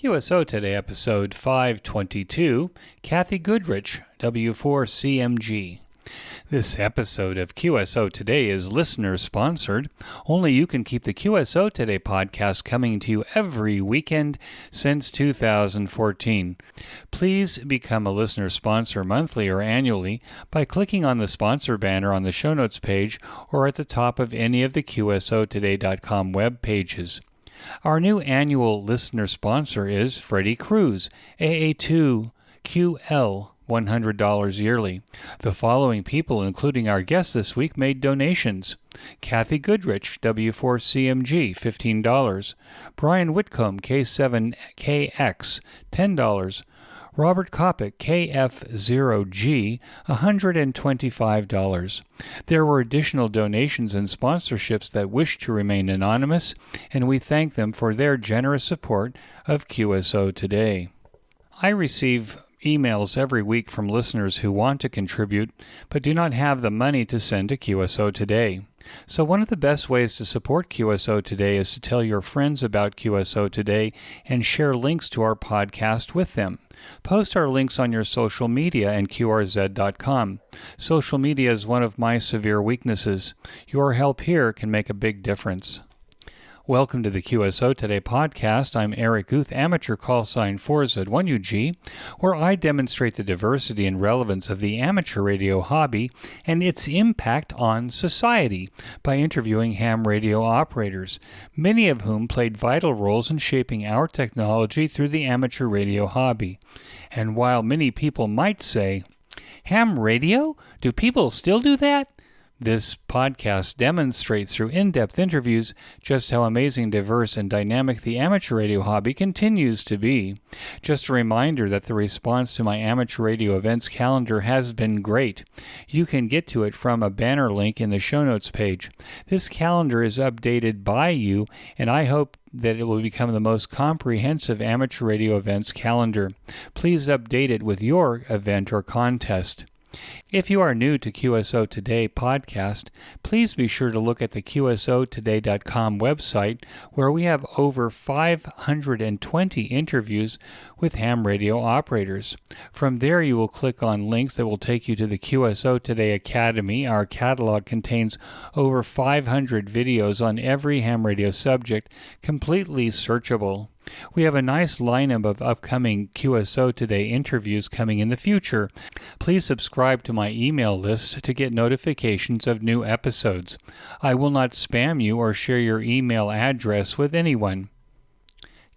QSO Today, episode 522, Cathy Goodrich W4CMG. This episode of QSO Today is listener-sponsored. Only you can keep the QSO Today podcast coming to you every weekend since 2014. Please become a listener sponsor monthly or annually by clicking on the sponsor banner on the show notes page or at the top of any of the QSOtoday.com web pages. Our new annual listener sponsor is Freddie Cruz, AA2QL, $100 yearly. The following people, including our guest this week, made donations. Cathy Goodrich, W4CMG, $15. Brian Whitcomb, K7KX, $10. Robert Kopic, KF0G, $125. There were additional donations and sponsorships that wish to remain anonymous, and we thank them for their generous support of QSO Today. I receive emails every week from listeners who want to contribute but do not have the money to send to QSO Today. So one of the best ways to support QSO Today is to tell your friends about QSO Today and share links to our podcast with them. Post our links on your social media and QRZ.com. Social media is one of my severe weaknesses. Your help here can make a big difference. Welcome to the QSO Today podcast. I'm Eric Guth, amateur callsign 4Z1UG, where I demonstrate the diversity and relevance of the amateur radio hobby and its impact on society by interviewing ham radio operators, many of whom played vital roles in shaping our technology through the amateur radio hobby. And while many people might say, ham radio? Do people still do that? This podcast demonstrates through in-depth interviews just how amazing, diverse, and dynamic the amateur radio hobby continues to be. Just a reminder that the response to my amateur radio events calendar has been great. You can get to it from a banner link in the show notes page. This calendar is updated by you, and I hope that it will become the most comprehensive amateur radio events calendar. Please update it with your event or contest. If you are new to QSO Today podcast, please be sure to look at the QSOtoday.com website, where we have over 520 interviews with ham radio operators. From there, you will click on links that will take you to the QSO Today Academy. Our catalog contains over 500 videos on every ham radio subject, completely searchable. We have a nice lineup of upcoming QSO Today interviews coming in the future. Please subscribe to my email list to get notifications of new episodes. I will not spam you or share your email address with anyone.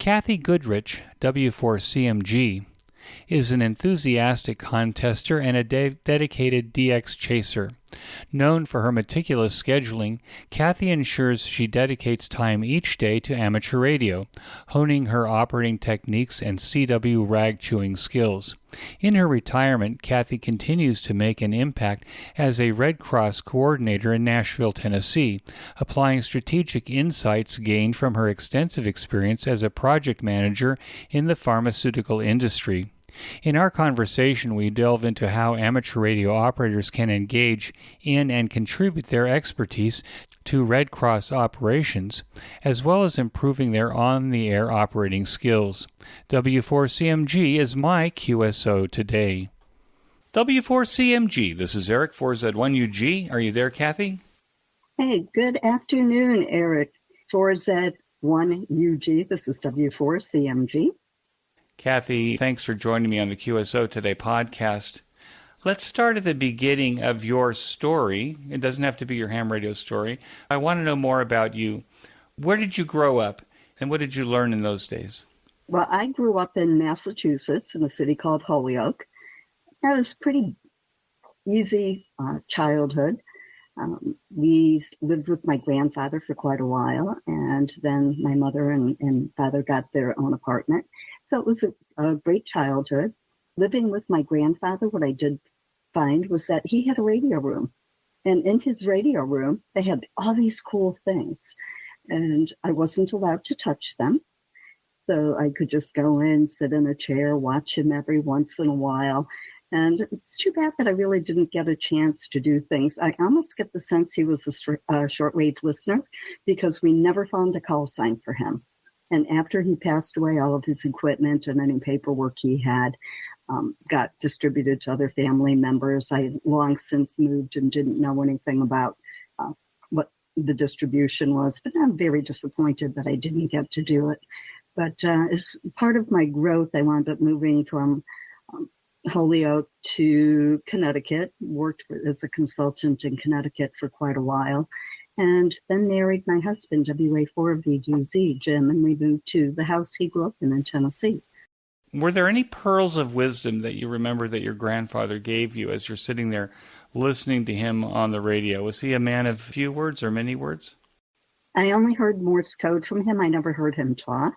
Cathy Goodrich W4CMG is an enthusiastic contester and a dedicated DX chaser. Known for her meticulous scheduling, Cathy ensures she dedicates time each day to amateur radio, honing her operating techniques and CW rag chewing skills. In her retirement, Cathy continues to make an impact as a Red Cross coordinator in Nashville, Tennessee, applying strategic insights gained from her extensive experience as a project manager in the pharmaceutical industry. In our conversation, we delve into how amateur radio operators can engage in and contribute their expertise to Red Cross operations, as well as improving their on-the-air operating skills. W4CMG is my QSO Today. W4CMG, this is Eric 4Z1UG. Are you there, Cathy? Hey, good afternoon, Eric 4Z1UG. This is W4CMG. Cathy, thanks for joining me on the QSO Today podcast. Let's start at the beginning of your story. It doesn't have to be your ham radio story. I want to know more about you. Where did you grow up, and what did you learn in those days? Well, I grew up in Massachusetts in a city called Holyoke. That was pretty easy childhood. We lived with my grandfather for quite a while, and then my mother and father got their own apartment. So it was a great childhood. Living with my grandfather, what I did find was that he had a radio room. And in his radio room, they had all these cool things. And I wasn't allowed to touch them. So I could just go in, sit in a chair, watch him every once in a while. And it's too bad that I really didn't get a chance to do things. I almost get the sense he was a shortwave listener because we never found a call sign for him. And after he passed away, all of his equipment and any paperwork he had got distributed to other family members. I had long since moved and didn't know anything about what the distribution was, but I'm very disappointed that I didn't get to do it. But as part of my growth, I wound up moving from Holyoke to Connecticut, worked as a consultant in Connecticut for quite a while, and then married my husband, W4CMG, Jim, and we moved to the house he grew up in Tennessee. Were there any pearls of wisdom that you remember that your grandfather gave you as you're sitting there listening to him on the radio? Was he a man of few words or many words? I only heard Morse code from him. I never heard him talk.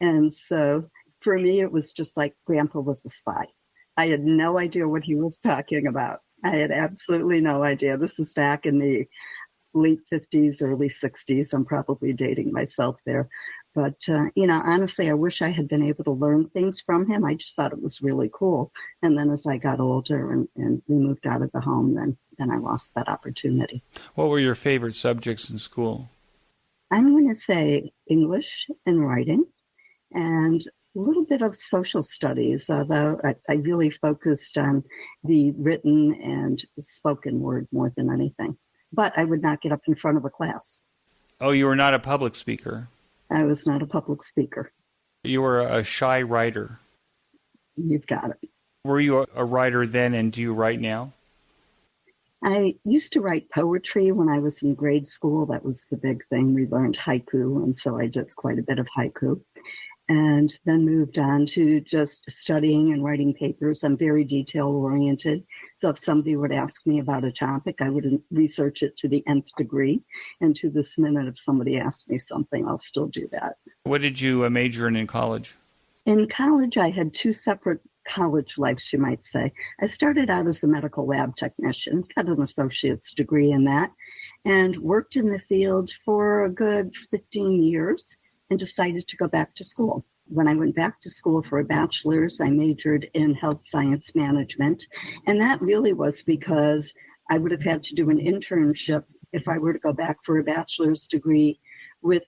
And so for me, it was just like Grandpa was a spy. I had no idea what he was talking about. I had absolutely no idea. This is back in the late 50s, early 60s. I'm probably dating myself there. But, honestly, I wish I had been able to learn things from him. I just thought it was really cool. And then as I got older and we moved out of the home, then I lost that opportunity. What were your favorite subjects in school? I'm going to say English and writing and a little bit of social studies, although I really focused on the written and spoken word more than anything. But I would not get up in front of a class. Oh, you were not a public speaker. I was not a public speaker. You were a shy writer. You've got it. Were you a writer then, and do you write now? I used to write poetry when I was in grade school. That was the big thing. We learned haiku, and so I did quite a bit of haiku. And then moved on to just studying and writing papers. I'm very detail-oriented. So if somebody would ask me about a topic, I would research it to the nth degree. And to this minute, if somebody asks me something, I'll still do that. What did you major in college? In college, I had two separate college lives, you might say. I started out as a medical lab technician, got an associate's degree in that, and worked in the field for a good 15 years. And decided to go back to school. When I went back to school for a bachelor's, I majored in health science management. And that really was because I would have had to do an internship if I were to go back for a bachelor's degree with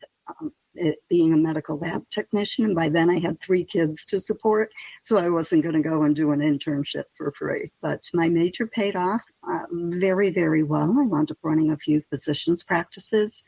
it being a medical lab technician. And by then I had 3 kids to support, so I wasn't going to go and do an internship for free. But my major paid off very, very well. I wound up running a few physicians' practices,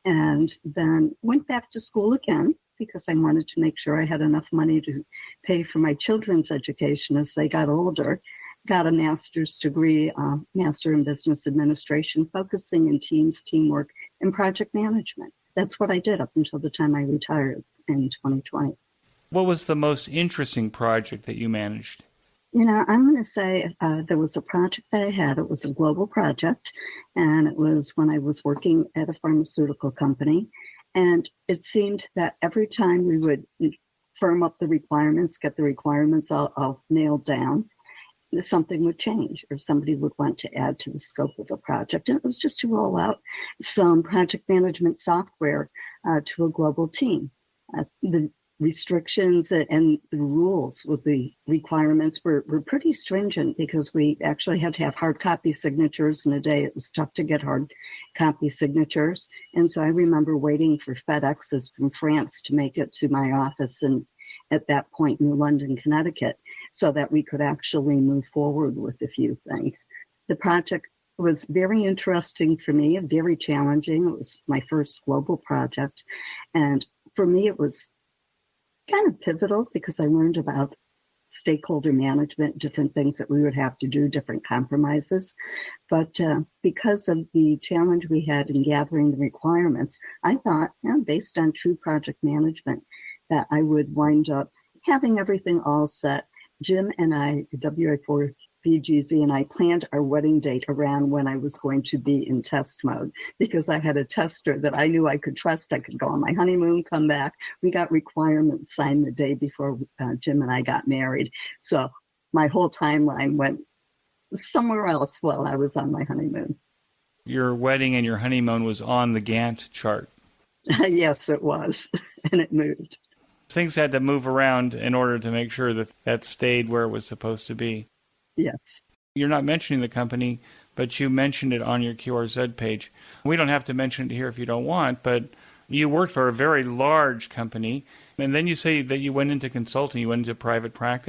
and then went back to school again because I wanted to make sure I had enough money to pay for my children's education as they got older. Got a master's degree, Master in Business Administration, focusing in teams, teamwork, and project management. That's what I did up until the time I retired in 2020. What was the most interesting project that you managed? I'm going to say there was a project that I had. It was a global project, and it was when I was working at a pharmaceutical company. And it seemed that every time we would firm up the requirements, get the requirements all nailed down, something would change or somebody would want to add to the scope of a project. And it was just to roll out some project management software to a global team. The restrictions and the rules with the requirements were pretty stringent because we actually had to have hard copy signatures in a day. It was tough to get hard copy signatures. And so I remember waiting for FedExes from France to make it to my office and at that point New London, Connecticut, so that we could actually move forward with a few things. The project was very interesting for me and very challenging. It was my first global project. And for me, it was kind of pivotal because I learned about stakeholder management, different things that we would have to do, different compromises. But because of the challenge we had in gathering the requirements, I thought, based on true project management, that I would wind up having everything all set. Jim and I, W4CMG, and I planned our wedding date around when I was going to be in test mode because I had a tester that I knew I could trust. I could go on my honeymoon, come back. We got requirements signed the day before Jim and I got married. So my whole timeline went somewhere else while I was on my honeymoon. Your wedding and your honeymoon was on the Gantt chart. Yes, it was, and it moved. Things had to move around in order to make sure that that stayed where it was supposed to be. Yes. You're not mentioning the company, but you mentioned it on your QRZ page. We don't have to mention it here if you don't want, but You worked for a very large company, and then you say that you went into consulting, you went into private practice.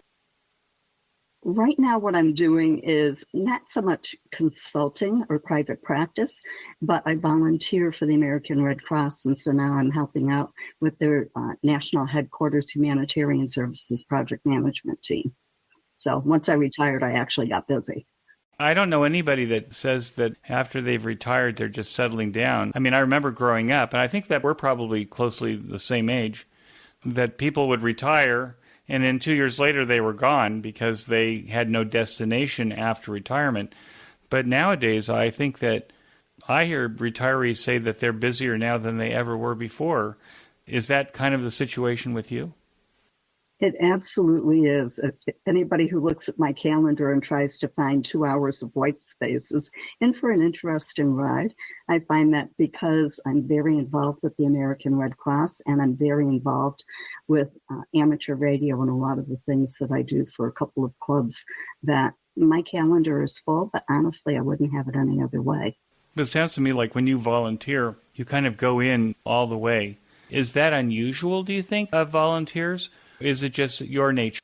Right now, what I'm doing is not so much consulting or private practice, but I volunteer for the American Red Cross, and so now I'm helping out with their National Headquarters Humanitarian Services Project Management team. So once I retired, I actually got busy. I don't know anybody that says that after they've retired, they're just settling down. I mean, I remember growing up, and I think that we're probably closely the same age, that people would retire, and then 2 years later they were gone because they had no destination after retirement. But nowadays, I think that I hear retirees say that they're busier now than they ever were before. Is that kind of the situation with you? It absolutely is. Anybody who looks at my calendar and tries to find 2 hours of white space is in for an interesting ride. I find that because I'm very involved with the American Red Cross and I'm very involved with amateur radio and a lot of the things that I do for a couple of clubs, that my calendar is full, but honestly, I wouldn't have it any other way. But it sounds to me like when you volunteer, you kind of go in all the way. Is that unusual, do you think, of volunteers? Is it just your nature?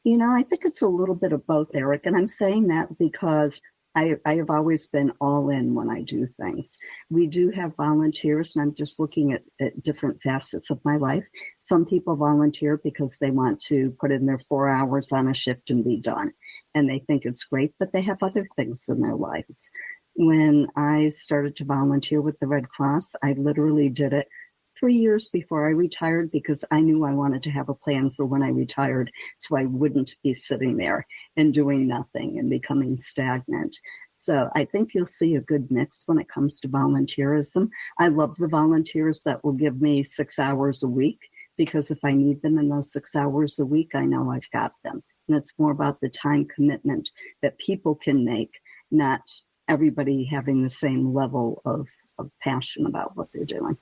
You know, I think it's a little bit of both, Eric. And I'm saying that because I have always been all in when I do things. We do have volunteers, and I'm just looking at different facets of my life. Some people volunteer because they want to put in their 4 hours on a shift and be done. And they think it's great, but they have other things in their lives. When I started to volunteer with the Red Cross, I literally did it 3 years before I retired because I knew I wanted to have a plan for when I retired so I wouldn't be sitting there and doing nothing and becoming stagnant. So I think you'll see a good mix when it comes to volunteerism. I love the volunteers that will give me 6 hours a week because if I need them in those 6 hours a week, I know I've got them. And it's more about the time commitment that people can make, not everybody having the same level of passion about what they're doing.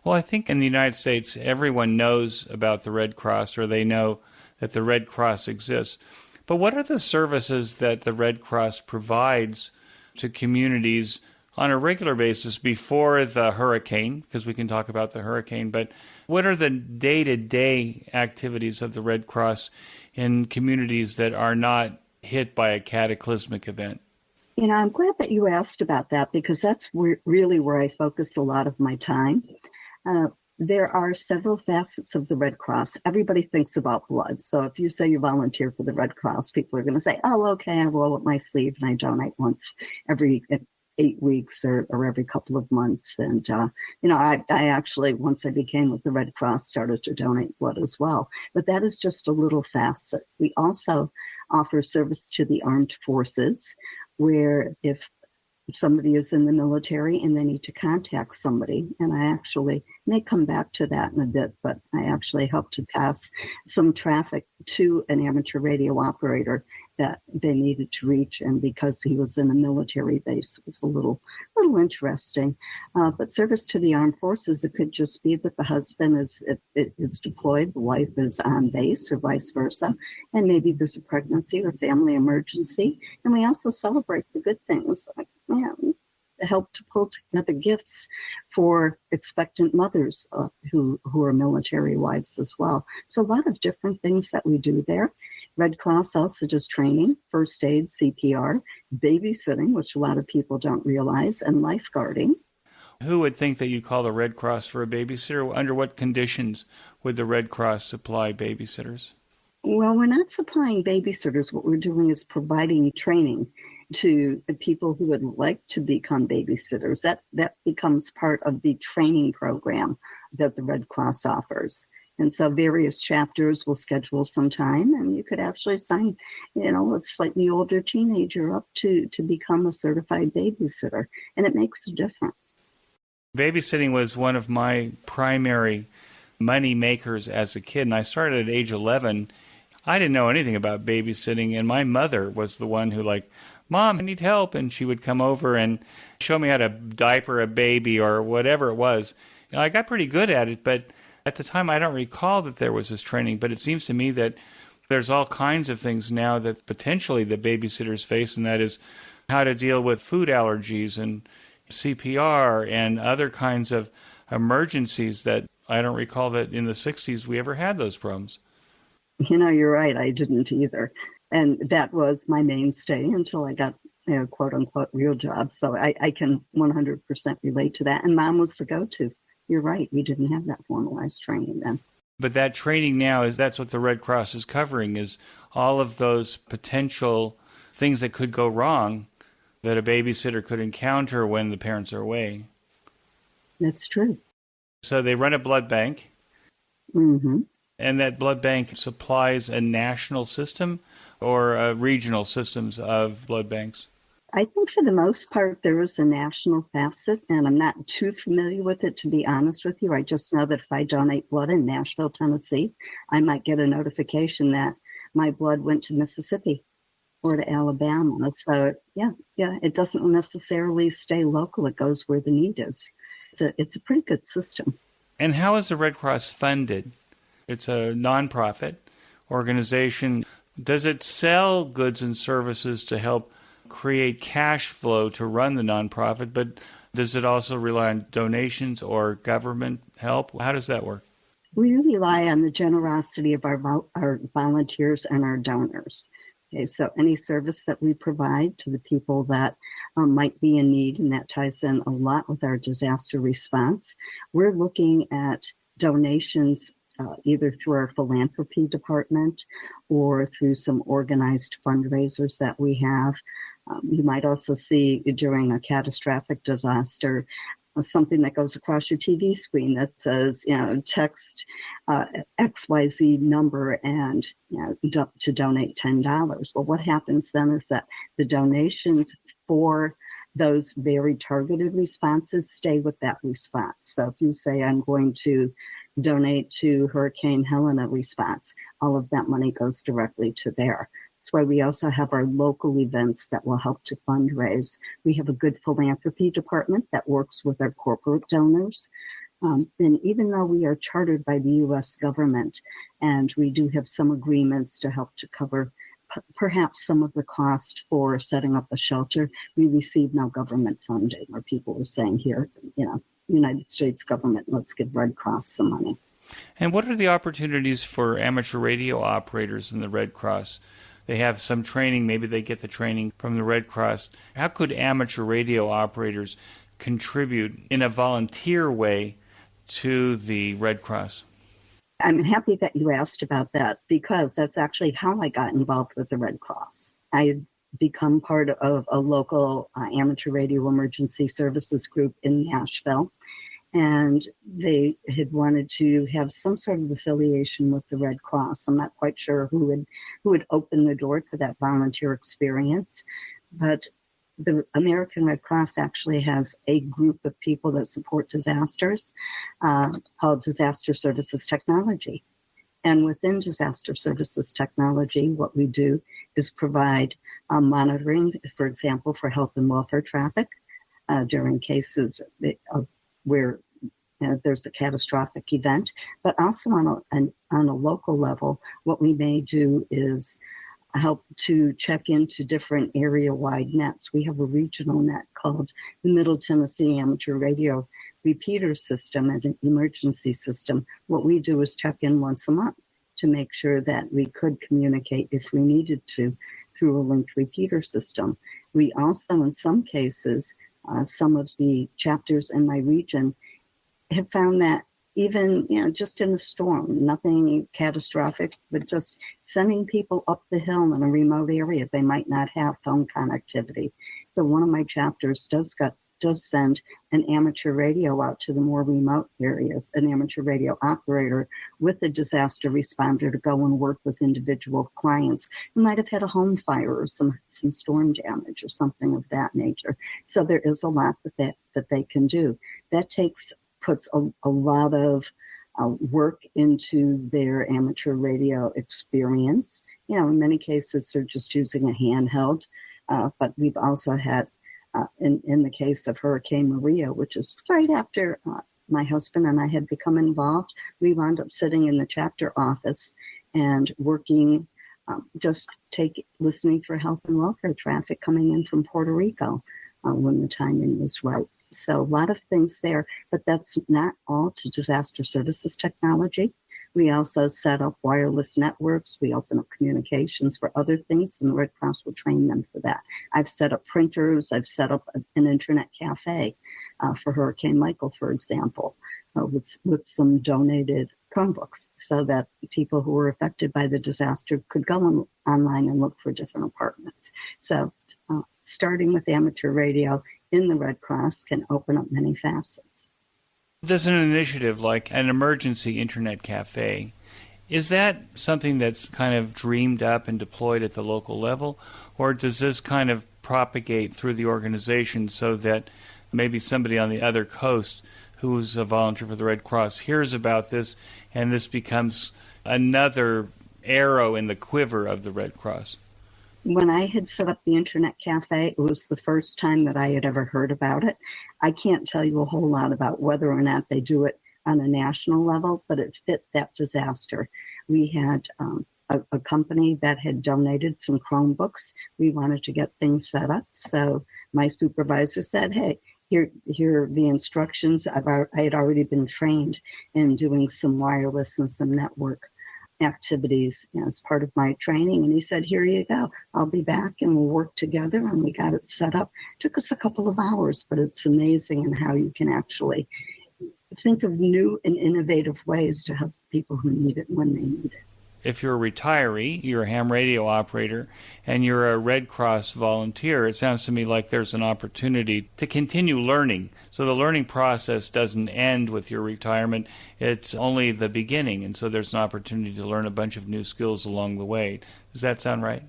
Well, I think in the United States, everyone knows about the Red Cross, or they know that the Red Cross exists. But what are the services that the Red Cross provides to communities on a regular basis before the hurricane? Because we can talk about the hurricane, but what are the day-to-day activities of the Red Cross in communities that are not hit by a cataclysmic event? You know, I'm glad that you asked about that because that's really where I focus a lot of my time. There are several facets of the Red Cross. Everybody thinks about blood. So if you say you volunteer for the Red Cross, people are going to say, oh, okay, I roll up my sleeve and I donate once every 8 weeks or every couple of months. And, I actually, once I became with the Red Cross, started to donate blood as well. But that is just a little facet. We also offer service to the armed forces, where if somebody is in the military and they need to contact somebody, and I actually may come back to that in a bit, but I actually helped to pass some traffic to an amateur radio operator that they needed to reach, and because he was in a military base, it was a little interesting. But service to the armed forces, it could just be that the husband is deployed, the wife is on base, or vice versa, and maybe there's a pregnancy or family emergency. And we also celebrate the good things, like help to pull together gifts for expectant mothers who are military wives as well. So a lot of different things that we do there. Red Cross also does training, first aid, CPR, babysitting, which a lot of people don't realize, and lifeguarding. Who would think that you'd call the Red Cross for a babysitter? Under what conditions would the Red Cross supply babysitters? Well, we're not supplying babysitters. What we're doing is providing training to the people who would like to become babysitters. That becomes part of the training program that the Red Cross offers. And so various chapters will schedule some time, and you could actually sign, a slightly older teenager up to become a certified babysitter. And it makes a difference. Babysitting was one of my primary money makers as a kid, and I started at age 11. I didn't know anything about babysitting, and my mother was the one who Mom, I need help, and she would come over and show me how to diaper a baby or whatever it was. I got pretty good at it, but at the time I don't recall that there was this training, but it seems to me that there's all kinds of things now that potentially the babysitters face, and that is how to deal with food allergies and CPR and other kinds of emergencies that I don't recall that in the 60s we ever had those problems. You're right. I didn't either. And that was my mainstay until I got a quote unquote real job. So I can 100% relate to that. And Mom was the go-to. You're right. We didn't have that formalized training then. But that training now that's what the Red Cross is covering, is all of those potential things that could go wrong that a babysitter could encounter when the parents are away. That's true. So they run a blood bank. Mm-hmm. And that blood bank supplies a national system or regional systems of blood banks? I think for the most part, there is a national facet, and I'm not too familiar with it, to be honest with you. I just know that if I donate blood in Nashville, Tennessee, I might get a notification that my blood went to Mississippi or to Alabama. So, yeah, it doesn't necessarily stay local. It goes where the need is. So it's a pretty good system. And how is the Red Cross funded? It's a nonprofit organization. Does it sell goods and services to help create cash flow to run the nonprofit, but does it also rely on donations or government help? How does that work? We rely on the generosity of our volunteers and our donors. Okay, so any service that we provide to the people that might be in need, and that ties in a lot with our disaster response, we're looking at donations either through our philanthropy department or through some organized fundraisers that we have. You might also see during a catastrophic disaster something that goes across your TV screen that says, text XYZ number and to donate $10. Well, what happens then is that the donations for those very targeted responses stay with that response. So if you say, I'm going to donate to Hurricane Helena response, all of that money goes directly to there. That's why we also have our local events that will help to fundraise. We have a good philanthropy department that works with our corporate donors. And even though we are chartered by the U.S. government, and we do have some agreements to help to cover perhaps some of the cost for setting up a shelter, we receive no government funding, or people are saying here, United States government, let's give Red Cross some money. And what are the opportunities for amateur radio operators in the Red Cross? They have some training, maybe they get the training from the Red Cross. How could amateur radio operators contribute in a volunteer way to the Red Cross? I'm happy that you asked about that, because that's actually how I got involved with the Red Cross. I had become part of a local amateur radio emergency services group in Nashville, and they had wanted to have some sort of affiliation with the Red Cross. I'm not quite sure who would open the door to that volunteer experience, but the American Red Cross actually has a group of people that support disasters called Disaster Services Technology. And within Disaster Services Technology, what we do is provide monitoring, for example, for health and welfare traffic during cases where there's a catastrophic event. But also on a local level, what we may do is help to check into different area-wide nets. We have a regional net called the Middle Tennessee Amateur Radio Repeater System and an emergency system. What we do is check in once a month to make sure that we could communicate if we needed to through a linked repeater system. We also, in some cases, some of the chapters in my region have found that even, just in a storm, nothing catastrophic, but just sending people up the hill in a remote area, they might not have phone connectivity. So one of my chapters does send an amateur radio out to the more remote areas, an amateur radio operator with a disaster responder to go and work with individual clients who might have had a home fire or some storm damage or something of that nature. So there is a lot that they can do. That puts a lot of work into their amateur radio experience. In many cases, they're just using a handheld, but we've also had, in the case of Hurricane Maria, which is right after my husband and I had become involved, we wound up sitting in the chapter office and working, listening for health and welfare traffic coming in from Puerto Rico when the timing was right. So a lot of things there, but that's not all to disaster services technology. We also set up wireless networks. We open up communications for other things, and the Red Cross will train them for that. I've set up printers. I've set up an internet cafe for Hurricane Michael, for example, with some donated Chromebooks so that people who were affected by the disaster could go online and look for different apartments. So starting with amateur radio in the Red Cross can open up many facets. Does an initiative like an emergency internet cafe, is that something that's kind of dreamed up and deployed at the local level, or does this kind of propagate through the organization so that maybe somebody on the other coast who's a volunteer for the Red Cross hears about this and this becomes another arrow in the quiver of the Red Cross? When I had set up the internet cafe, it was the first time that I had ever heard about it. I can't tell you a whole lot about whether or not they do it on a national level, but it fit that disaster. We had a company that had donated some Chromebooks. We wanted to get things set up. So my supervisor said, hey, here are the instructions. I had already been trained in doing some wireless and some network activities as part of my training, and he said, here you go, I'll be back and we'll work together, and we got it set up. Took us a couple of hours, but it's amazing in how you can actually think of new and innovative ways to help people who need it when they need it. If you're a retiree, you're a ham radio operator, and you're a Red Cross volunteer, it sounds to me like there's an opportunity to continue learning. So the learning process doesn't end with your retirement. It's only the beginning, and so there's an opportunity to learn a bunch of new skills along the way. Does that sound right?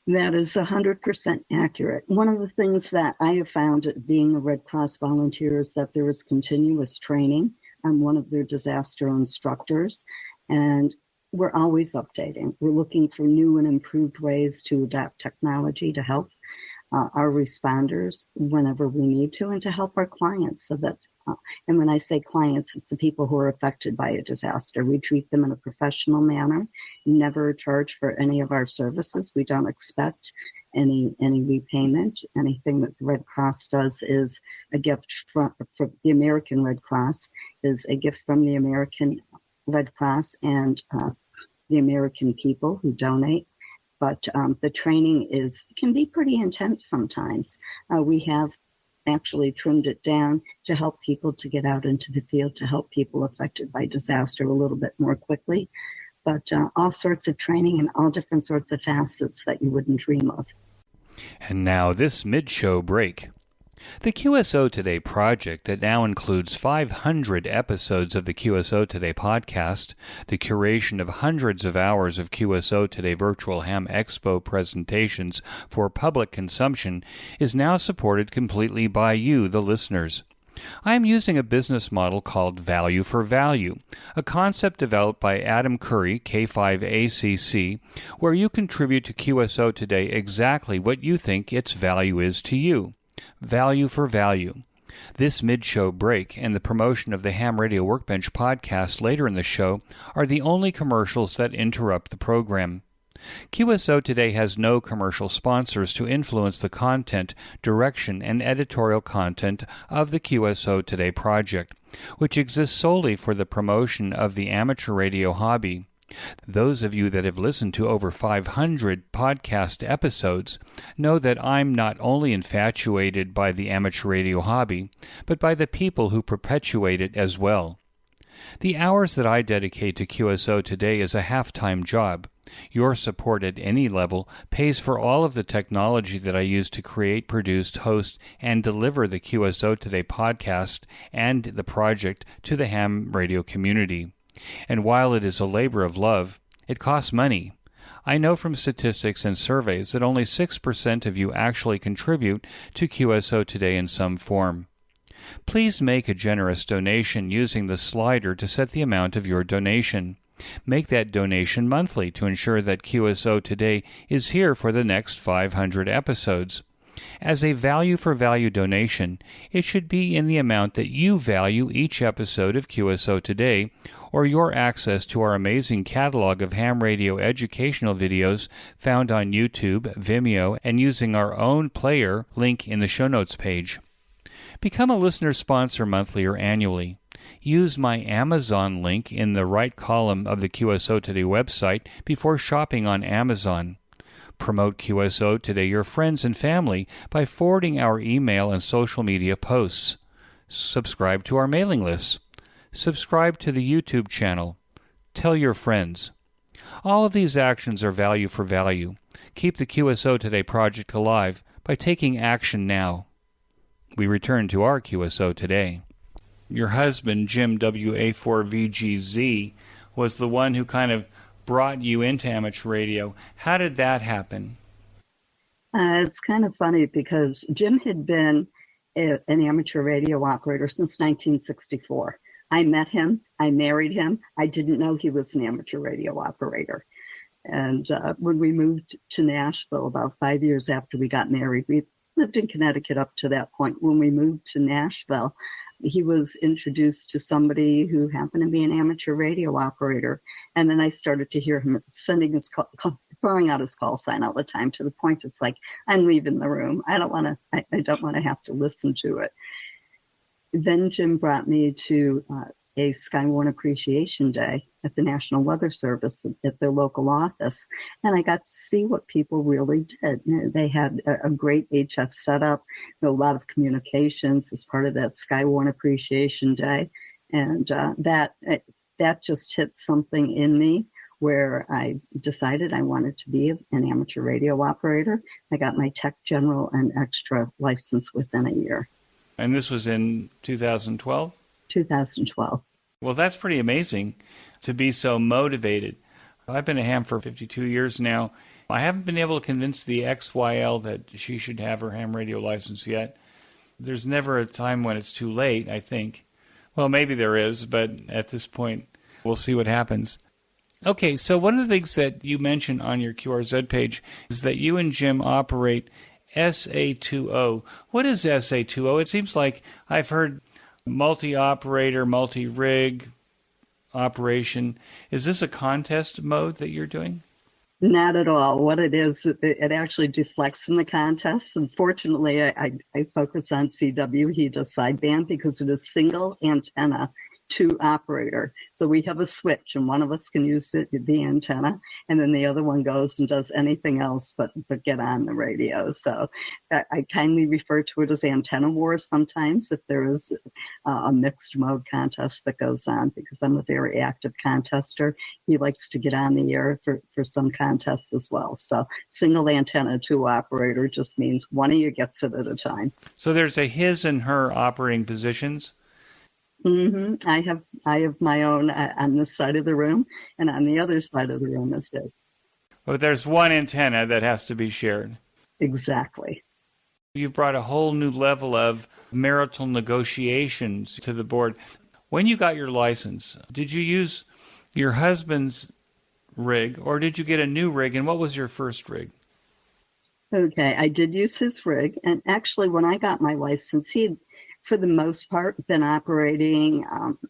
That is 100% accurate. One of the things that I have found at being a Red Cross volunteer is that there is continuous training. I'm one of their disaster instructors, and we're always updating. We're looking for new and improved ways to adapt technology to help our responders whenever we need to, and to help our clients so that, and when I say clients, it's the people who are affected by a disaster. We treat them in a professional manner, never charge for any of our services. We don't expect any repayment. Anything that the Red Cross does is a gift for the American Red Cross, is a gift from the American Red Cross and the American people who donate. But the training can be pretty intense sometimes. We have actually trimmed it down to help people to get out into the field, to help people affected by disaster a little bit more quickly. But all sorts of training and all different sorts of facets that you wouldn't dream of. And now this mid-show break. The QSO Today project that now includes 500 episodes of the QSO Today podcast, the curation of hundreds of hours of QSO Today Virtual Ham Expo presentations for public consumption, is now supported completely by you, the listeners. I am using a business model called Value for Value, a concept developed by Adam Curry, K5ACC, where you contribute to QSO Today exactly what you think its value is to you. Value for Value. This mid-show break and the promotion of the Ham Radio Workbench podcast later in the show are the only commercials that interrupt the program. QSO Today has no commercial sponsors to influence the content, direction, and editorial content of the QSO Today project, which exists solely for the promotion of the amateur radio hobby. Those of you that have listened to over 500 podcast episodes know that I'm not only infatuated by the amateur radio hobby, but by the people who perpetuate it as well. The hours that I dedicate to QSO Today is a half-time job. Your support at any level pays for all of the technology that I use to create, produce, host, and deliver the QSO Today podcast and the project to the ham radio community. And while it is a labor of love, it costs money. I know from statistics and surveys that only 6% of you actually contribute to QSO Today in some form. Please make a generous donation using the slider to set the amount of your donation. Make that donation monthly to ensure that QSO Today is here for the next 500 episodes. As a value-for-value donation, it should be in the amount that you value each episode of QSO Today, or your access to our amazing catalog of ham radio educational videos found on YouTube, Vimeo, and using our own player, link in the show notes page. Become a listener sponsor monthly or annually. Use my Amazon link in the right column of the QSO Today website before shopping on Amazon. Promote QSO Today to your friends and family by forwarding our email and social media posts. Subscribe to our mailing lists. Subscribe to the YouTube channel. Tell your friends. All of these actions are value for value. Keep the QSO Today project alive by taking action now. We return to our QSO Today. Your husband, Jim W4CMG, was the one who kind of brought you into amateur radio. How did that happen? It's kind of funny because Jim had been an amateur radio operator since 1964. I met him. I married him. I didn't know he was an amateur radio operator. And when we moved to Nashville about 5 years after we got married, we lived in Connecticut up to that point. When we moved to Nashville, he was introduced to somebody who happened to be an amateur radio operator. And then I started to hear him sending his throwing out his call sign all the time, to the point it's like, I'm leaving the room. I don't want to have to listen to it. Then Jim brought me to a Skywarn Appreciation Day at the National Weather Service at their local office. And I got to see what people really did. They had a great HF setup, a lot of communications as part of that Skywarn Appreciation Day. And that just hit something in me where I decided I wanted to be an amateur radio operator. I got my Tech General and Extra license within a year. And this was in 2012? 2012. Well, that's pretty amazing to be so motivated. I've been a ham for 52 years now. I haven't been able to convince the XYL that she should have her ham radio license yet. There's never a time when it's too late, I think. Well, maybe there is, but at this point, we'll see what happens. Okay, so one of the things that you mentioned on your QRZ page is that you and Jim operate SA2O. What is SA2O? It seems like I've heard multi-operator, multi-rig operation. Is this a contest mode that you're doing? Not at all. What it is, it actually deflects from the contests. Unfortunately, I focus on CW. He does sideband because it is single antenna to operator. So we have a switch, and one of us can use the antenna, and then the other one goes and does anything else but get on the radio. So I kindly refer to it as antenna wars sometimes if there is a mixed mode contest that goes on, because I'm a very active contester. He likes to get on the air for some contests as well. So single antenna to operator just means one of you gets it at a time. So there's a his and her operating positions? Mm-hmm. I have my own on this side of the room, and on the other side of the room is his. Well, there's one antenna that has to be shared. Exactly. You've brought a whole new level of marital negotiations to the board. When you got your license, did you use your husband's rig, or did you get a new rig, and what was your first rig? Okay, I did use his rig, and actually when I got my license, he for the most part, been operating,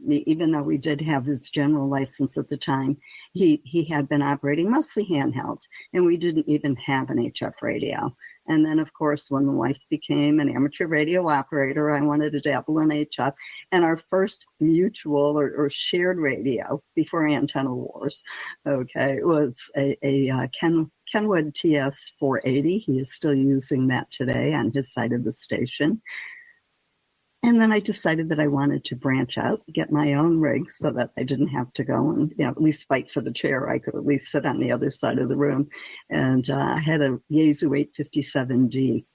even though we did have his general license at the time, he had been operating mostly handheld, and we didn't even have an HF radio. And then, of course, when the wife became an amateur radio operator, I wanted to dabble in HF. And our first mutual or shared radio before Antenna Wars, okay, was a Kenwood TS480. He is still using that today on his side of the station. And then I decided that I wanted to branch out, get my own rig so that I didn't have to go and at least fight for the chair. I could at least sit on the other side of the room. And I had a Yaesu 857D.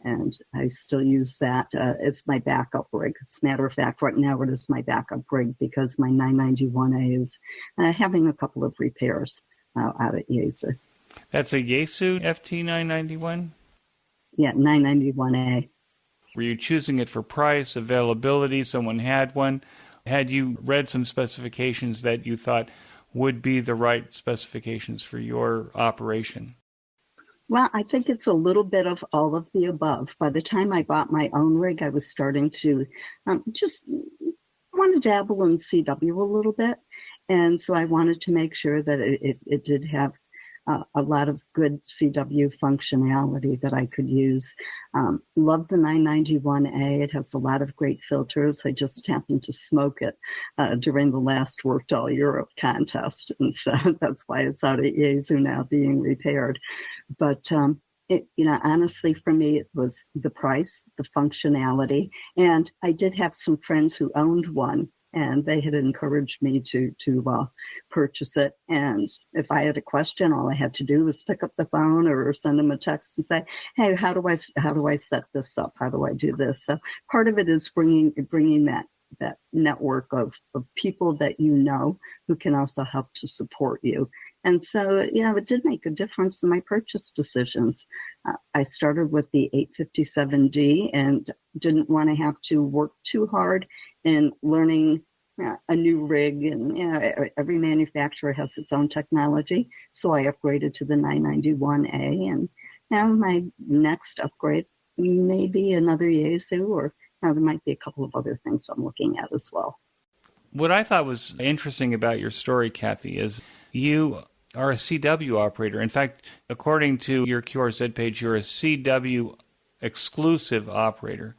And I still use that as my backup rig. As a matter of fact, right now it is my backup rig because my 991A is having a couple of repairs out at Yaesu. That's a Yaesu FT991? Yeah, 991A. Were you choosing it for price, availability, someone had one? Had you read some specifications that you thought would be the right specifications for your operation? Well, I think it's a little bit of all of the above. By the time I bought my own rig, I was starting to just want to dabble in CW a little bit. And so I wanted to make sure that it did have a lot of good CW functionality that I could use. Love the 991A. It has a lot of great filters. I just happened to smoke it during the last Worked All Europe contest, and so that's why it's out at Yazoo now being repaired. But honestly, for me, it was the price, the functionality, and I did have some friends who owned one, and they had encouraged me to purchase it. And if I had a question, all I had to do was pick up the phone or send them a text and say, "Hey, how do I set this up? How do I do this?" So part of it is bringing that network of people that you know who can also help to support you. And so, it did make a difference in my purchase decisions. I started with the 857D and didn't want to have to work too hard in learning a new rig. And every manufacturer has its own technology. So I upgraded to the 991A. And now my next upgrade may be another Yazoo, or there might be a couple of other things I'm looking at as well. What I thought was interesting about your story, Cathy, is you are a CW operator. In fact, according to your QRZ page, you're a CW exclusive operator.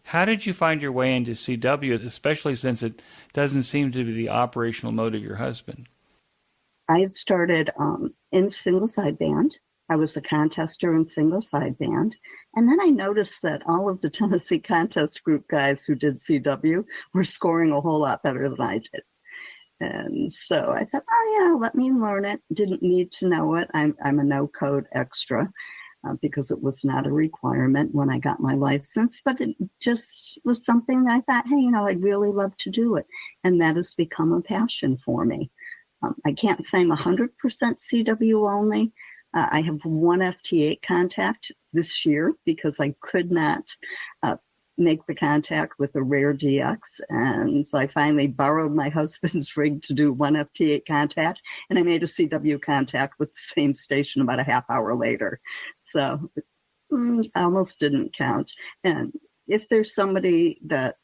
How did you find your way into CW, especially since it doesn't seem to be the operational mode of your husband? I started in single sideband. I was a contester in single sideband. And then I noticed that all of the Tennessee Contest Group guys who did CW were scoring a whole lot better than I did. And so I thought, let me learn it. Didn't need to know it. I'm a no-code extra because it was not a requirement when I got my license. But it just was something that I thought, hey, I'd really love to do it. And that has become a passion for me. I can't say I'm 100% CW only. I have one FT8 contact this year because I could not make the contact with a rare DX. And so I finally borrowed my husband's rig to do one FT8 contact, and I made a CW contact with the same station about a half hour later. So I almost didn't count. And if there's somebody that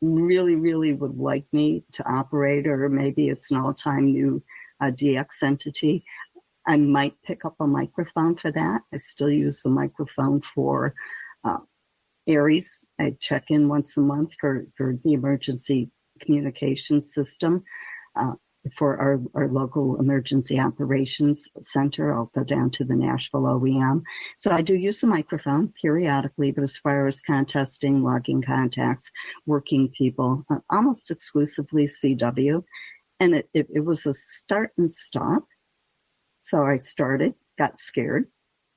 really, really would like me to operate, or maybe it's an all-time new DX entity, I might pick up a microphone for that. I still use the microphone for Aries. I check in once a month for the emergency communication system for our local emergency operations center. I'll go down to the Nashville OEM. So I do use the microphone periodically, but as far as contesting, logging contacts, working people, almost exclusively CW. And it was a start and stop. So I started, got scared,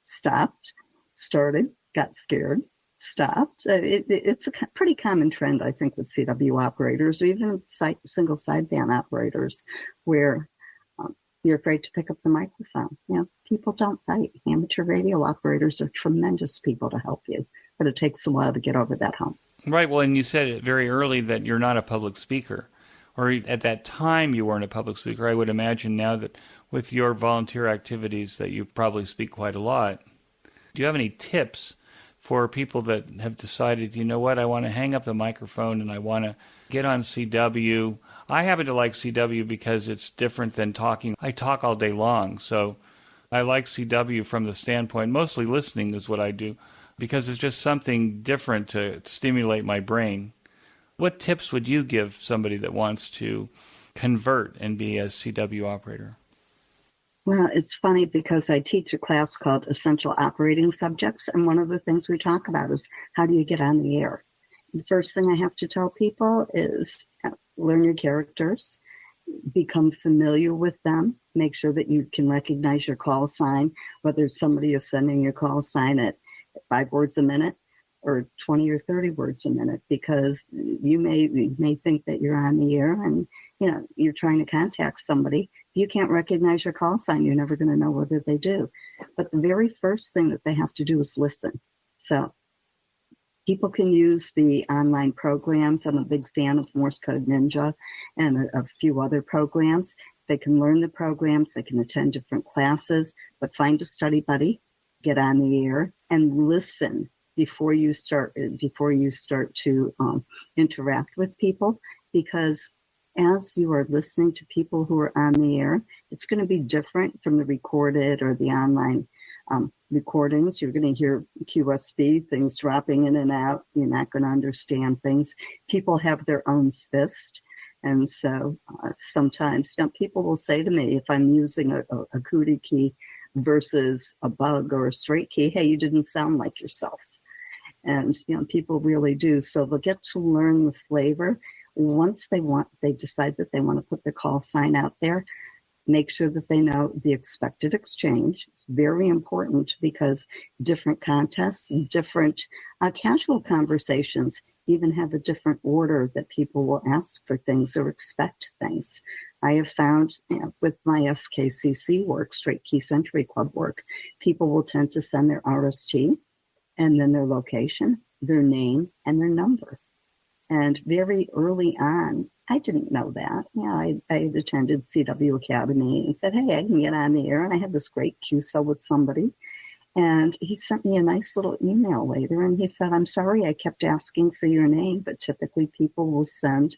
stopped, started, got scared, stopped. It's a pretty common trend, I think, with CW operators, or even single sideband operators, where you're afraid to pick up the microphone. People don't fight. Amateur radio operators are tremendous people to help you, but it takes a while to get over that hump. Right. Well, and you said it very early that you're not a public speaker, or at that time you weren't a public speaker. I would imagine now that with your volunteer activities that you probably speak quite a lot. Do you have any tips for people that have decided, I want to hang up the microphone and I want to get on CW? I happen to like CW because it's different than talking. I talk all day long, so I like CW from the standpoint, mostly listening is what I do, because it's just something different to stimulate my brain. What tips would you give somebody that wants to convert and be a CW operator? Well, it's funny because I teach a class called Essential Operating Subjects, and one of the things we talk about is how do you get on the air? The first thing I have to tell people is learn your characters, become familiar with them, make sure that you can recognize your call sign, whether somebody is sending your call sign at 5 words a minute or 20 or 30 words a minute, because you may think that you're on the air and you're trying to contact somebody. If you can't recognize your call sign, you're never going to know whether they do. But the very first thing that they have to do is listen. So people can use the online programs. I'm a big fan of Morse Code Ninja and a few other programs. They can learn the programs, they can attend different classes, but find a study buddy, get on the air, and listen before you start to interact with people, because as you are listening to people who are on the air, It's going to be different from the recorded or the online recordings. You're going to hear QSB, things dropping in and out. You're not going to understand things. People have their own fist. And so sometimes people will say to me, if I'm using a cootie key versus a bug or a straight key, hey, you didn't sound like yourself. And people really do. So they'll get to learn the flavor. Once they decide that they want to put the call sign out there, make sure that they know the expected exchange. It's very important because different contests, different casual conversations even have a different order that people will ask for things or expect things. I have found with my SKCC work, Straight Key Century Club work, people will tend to send their RST and then their location, their name, and their number. And very early on, I didn't know that. I had attended CW Academy and said, hey, I can get on the air. And I had this great QSO with somebody. And he sent me a nice little email later. And he said, I'm sorry, I kept asking for your name. But typically people will send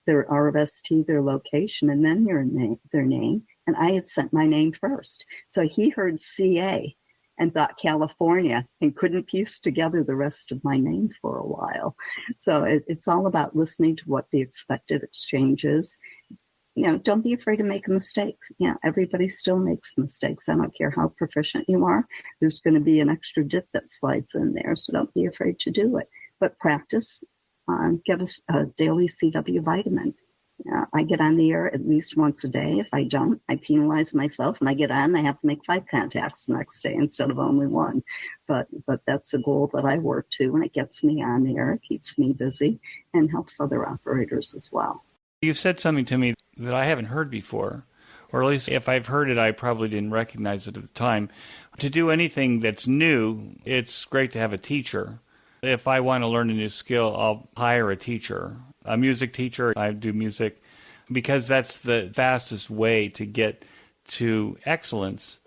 their RST, their location, and then their name. And I had sent my name first. So he heard CA and thought California and couldn't piece together the rest of my name for a while. So it's all about listening to what the expected exchange is. Don't be afraid to make a mistake. Everybody still makes mistakes. I don't care how proficient you are. There's going to be an extra dip that slides in there, so don't be afraid to do it. But practice, get a daily CW vitamin. I get on the air at least once a day. If I don't, I penalize myself and I get on and I have to make 5 contacts the next day instead of only 1. But that's a goal that I work to, and it gets me on the air, it keeps me busy, and helps other operators as well. You said something to me that I haven't heard before, or at least if I've heard it, I probably didn't recognize it at the time. To do anything that's new, it's great to have a teacher. If I want to learn a new skill, I'll hire a teacher. A music teacher, I do music, because that's the fastest way to get to excellence.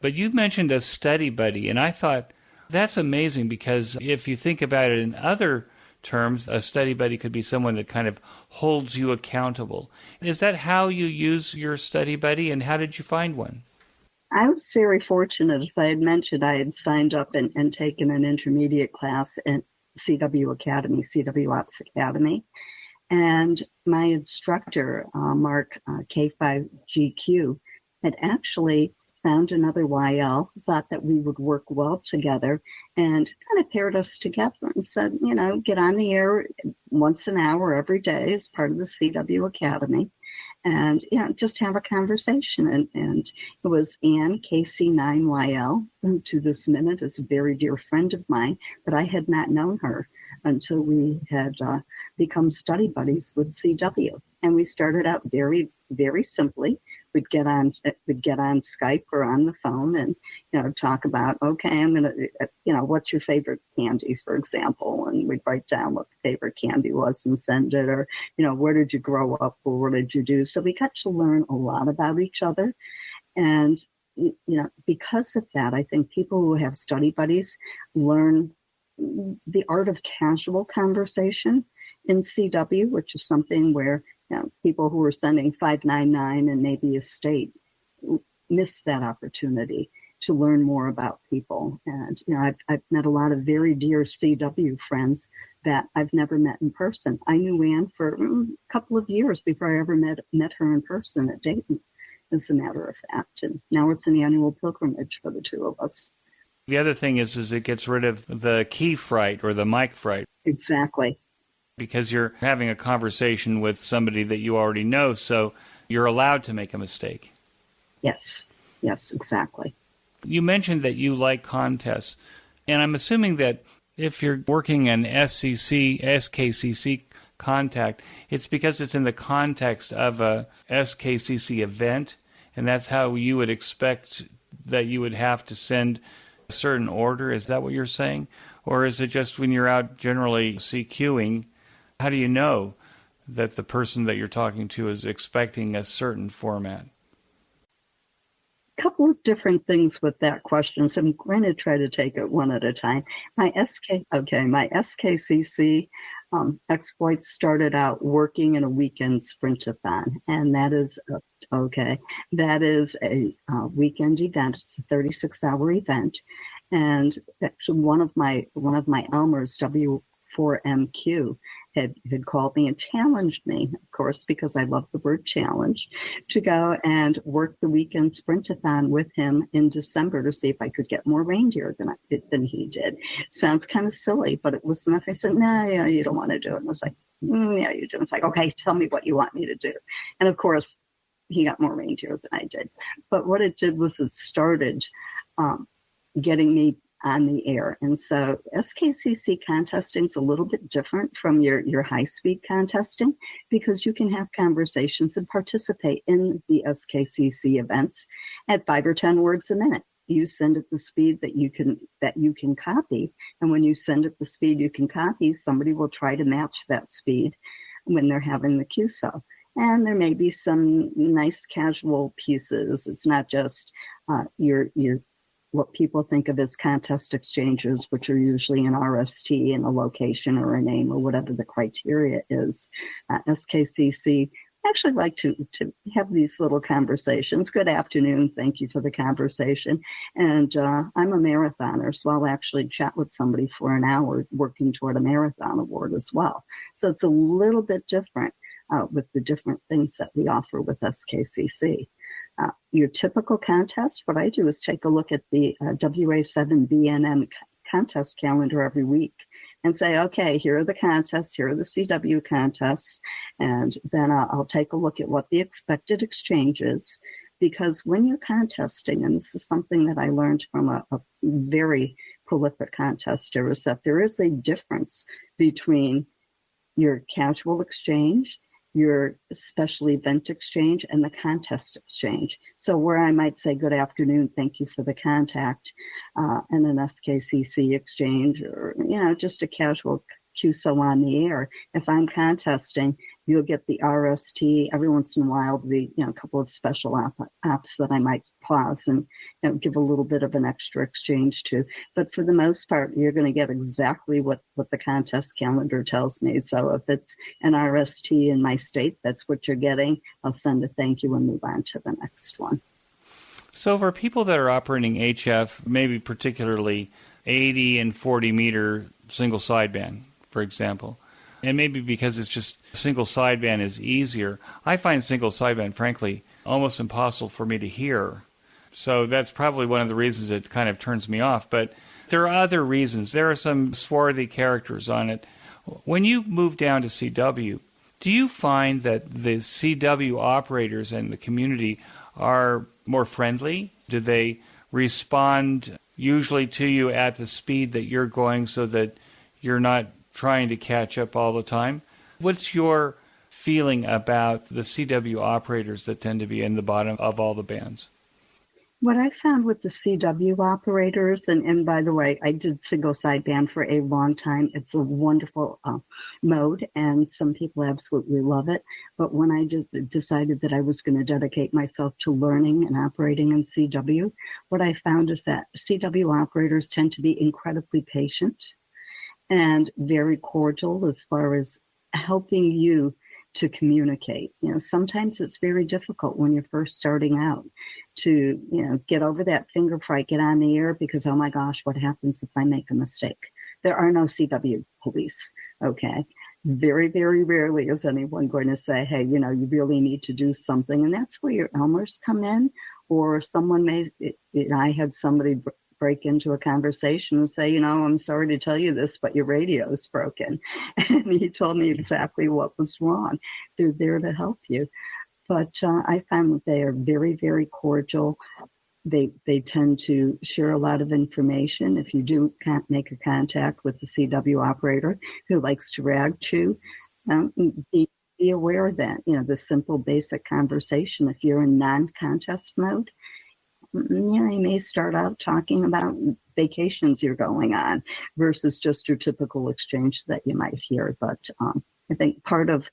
But you mentioned a study buddy, and I thought that's amazing because if you think about it in other terms, a study buddy could be someone that kind of holds you accountable. Is that how you use your study buddy, and how did you find one? I was very fortunate. As I had mentioned, I had signed up and taken an intermediate class at CW Academy, CW Ops Academy. And my instructor, Mark K5GQ, had actually found another YL, thought that we would work well together, and kind of paired us together and said, get on the air once an hour every day as part of the CW Academy. And just have a conversation. And it was Ann, KC9YL, who to this minute is a very dear friend of mine, but I had not known her until we had become study buddies with CW. And we started out very, very simply. We'd get on Skype or on the phone and talk about, okay, I'm gonna what's your favorite candy, for example, and we'd write down what the favorite candy was and send it, or where did you grow up, or what did you do? So we got to learn a lot about each other, and because of that, I think people who have study buddies learn the art of casual conversation in CW, which is something where people who are sending 599 and maybe a state miss that opportunity to learn more about people. And I've met a lot of very dear CW friends that I've never met in person. I knew Ann for a couple of years before I ever met her in person at Dayton, as a matter of fact. And now it's an annual pilgrimage for the two of us. The other thing is it gets rid of the key fright or the mic fright. Exactly. Because you're having a conversation with somebody that you already know, so you're allowed to make a mistake. Yes, exactly. You mentioned that you like contests, and I'm assuming that if you're working an SKCC contact, it's because it's in the context of a SKCC event, and that's how you would expect that you would have to send a certain order. Is that what you're saying? Or is it just when you're out generally CQing, how do you know that the person that you're talking to is expecting a certain format? A couple of different things with that question, so I'm going to try to take it one at a time. My SKCC exploits started out working in a weekend sprintathon, and that is okay? That is a weekend event. It's a 36-hour event. And actually one of my Elmers, W4MQ, had called me and challenged me, of course, because I love the word challenge, to go and work the weekend sprintathon with him in December to see if I could get more reindeer than he did. Sounds kind of silly, but it was enough. I said, "No, yeah, you don't want to do it." And I was like, "Yeah, you do." It's like, "Okay, tell me what you want me to do." And of course, he got more reindeer than I did. But what it did was it started getting me on the air. And so SKCC contesting is a little bit different from your high-speed contesting, because you can have conversations and participate in the SKCC events at 5 or 10 words a minute. You send at the speed that you can copy, and when you send at the speed you can copy, somebody will try to match that speed when they're having the QSO. And there may be some nice casual pieces. It's not just your what people think of as contest exchanges, which are usually an RST and a location or a name or whatever the criteria is. SKCC actually like to have these little conversations. Good afternoon, thank you for the conversation. And I'm a marathoner, so I'll actually chat with somebody for an hour working toward a marathon award as well. So it's a little bit different with the different things that we offer with SKCC. Your typical contest, what I do is take a look at the WA7 BNN contest calendar every week and say, okay, here are the contests, here are the CW contests, and then I'll take a look at what the expected exchange is, because when you're contesting, and this is something that I learned from a very prolific contester, is that there is a difference between your casual exchange, your special event exchange, and the contest exchange. So where I might say, good afternoon, thank you for the contact, and an SKCC exchange, or, just a casual QSO on the air. If I'm contesting, you'll get the RST. Every once in a while, a couple of special apps that I might pause and give a little bit of an extra exchange to. But for the most part, you're going to get exactly what the contest calendar tells me. So if it's an RST in my state, that's what you're getting. I'll send a thank you and move on to the next one. So for people that are operating HF, maybe particularly 80 and 40 meter single sideband, for example, and maybe because it's just single sideband is easier, I find single sideband, frankly, almost impossible for me to hear. So that's probably one of the reasons it kind of turns me off. But there are other reasons. There are some swarthy characters on it. When you move down to CW, do you find that the CW operators and the community are more friendly? Do they respond usually to you at the speed that you're going so that you're not trying to catch up all the time? What's your feeling about the CW operators that tend to be in the bottom of all the bands? What I found with the CW operators, and by the way, I did single sideband for a long time. It's a wonderful mode, and some people absolutely love it. But when I decided that I was going to dedicate myself to learning and operating in CW, what I found is that CW operators tend to be incredibly patient and very cordial as far as helping you to communicate. Sometimes it's very difficult when you're first starting out to, get over that finger fright, get on the air, because, oh my gosh, what happens if I make a mistake? There are no CW police, okay? Very, very rarely is anyone going to say, hey, you really need to do something. And that's where your Elmers come in, or someone I had somebody break into a conversation and say, I'm sorry to tell you this, but your radio is broken. And he told me exactly what was wrong. They're there to help you. But I found that they are very, very cordial. They tend to share a lot of information. If you do make a contact with the CW operator who likes to rag chew, be aware that, the simple basic conversation, if you're in non-contest mode, you may start out talking about vacations you're going on versus just your typical exchange that you might hear. But I think part of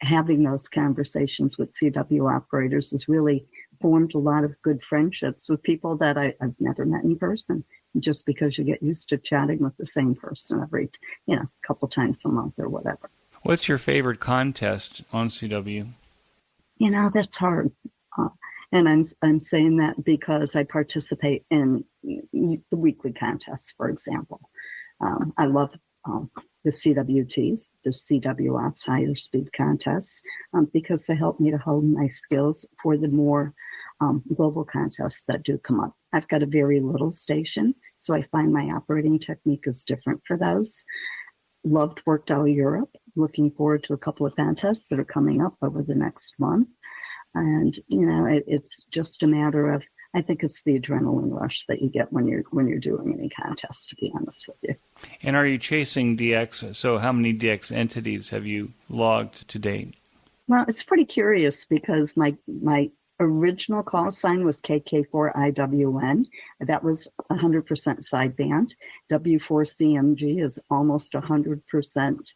having those conversations with CW operators has really formed a lot of good friendships with people that I've never met in person, just because you get used to chatting with the same person every, couple times a month or whatever. What's your favorite contest on CW? That's hard. And I'm saying that because I participate in the weekly contests, for example. I love the CWTs, the CW Ops Higher Speed Contests, because they help me to hone my skills for the more global contests that do come up. I've got a very little station, so I find my operating technique is different for those. Loved Worked All Europe. Looking forward to a couple of contests that are coming up over the next month. And, it's just a matter of, I think it's the adrenaline rush that you get when you're doing any contest, to be honest with you. And are you chasing DX? So how many DX entities have you logged to date? Well, it's pretty curious because my original call sign was KK4IWN. That was 100% sideband. W4CMG is almost 100%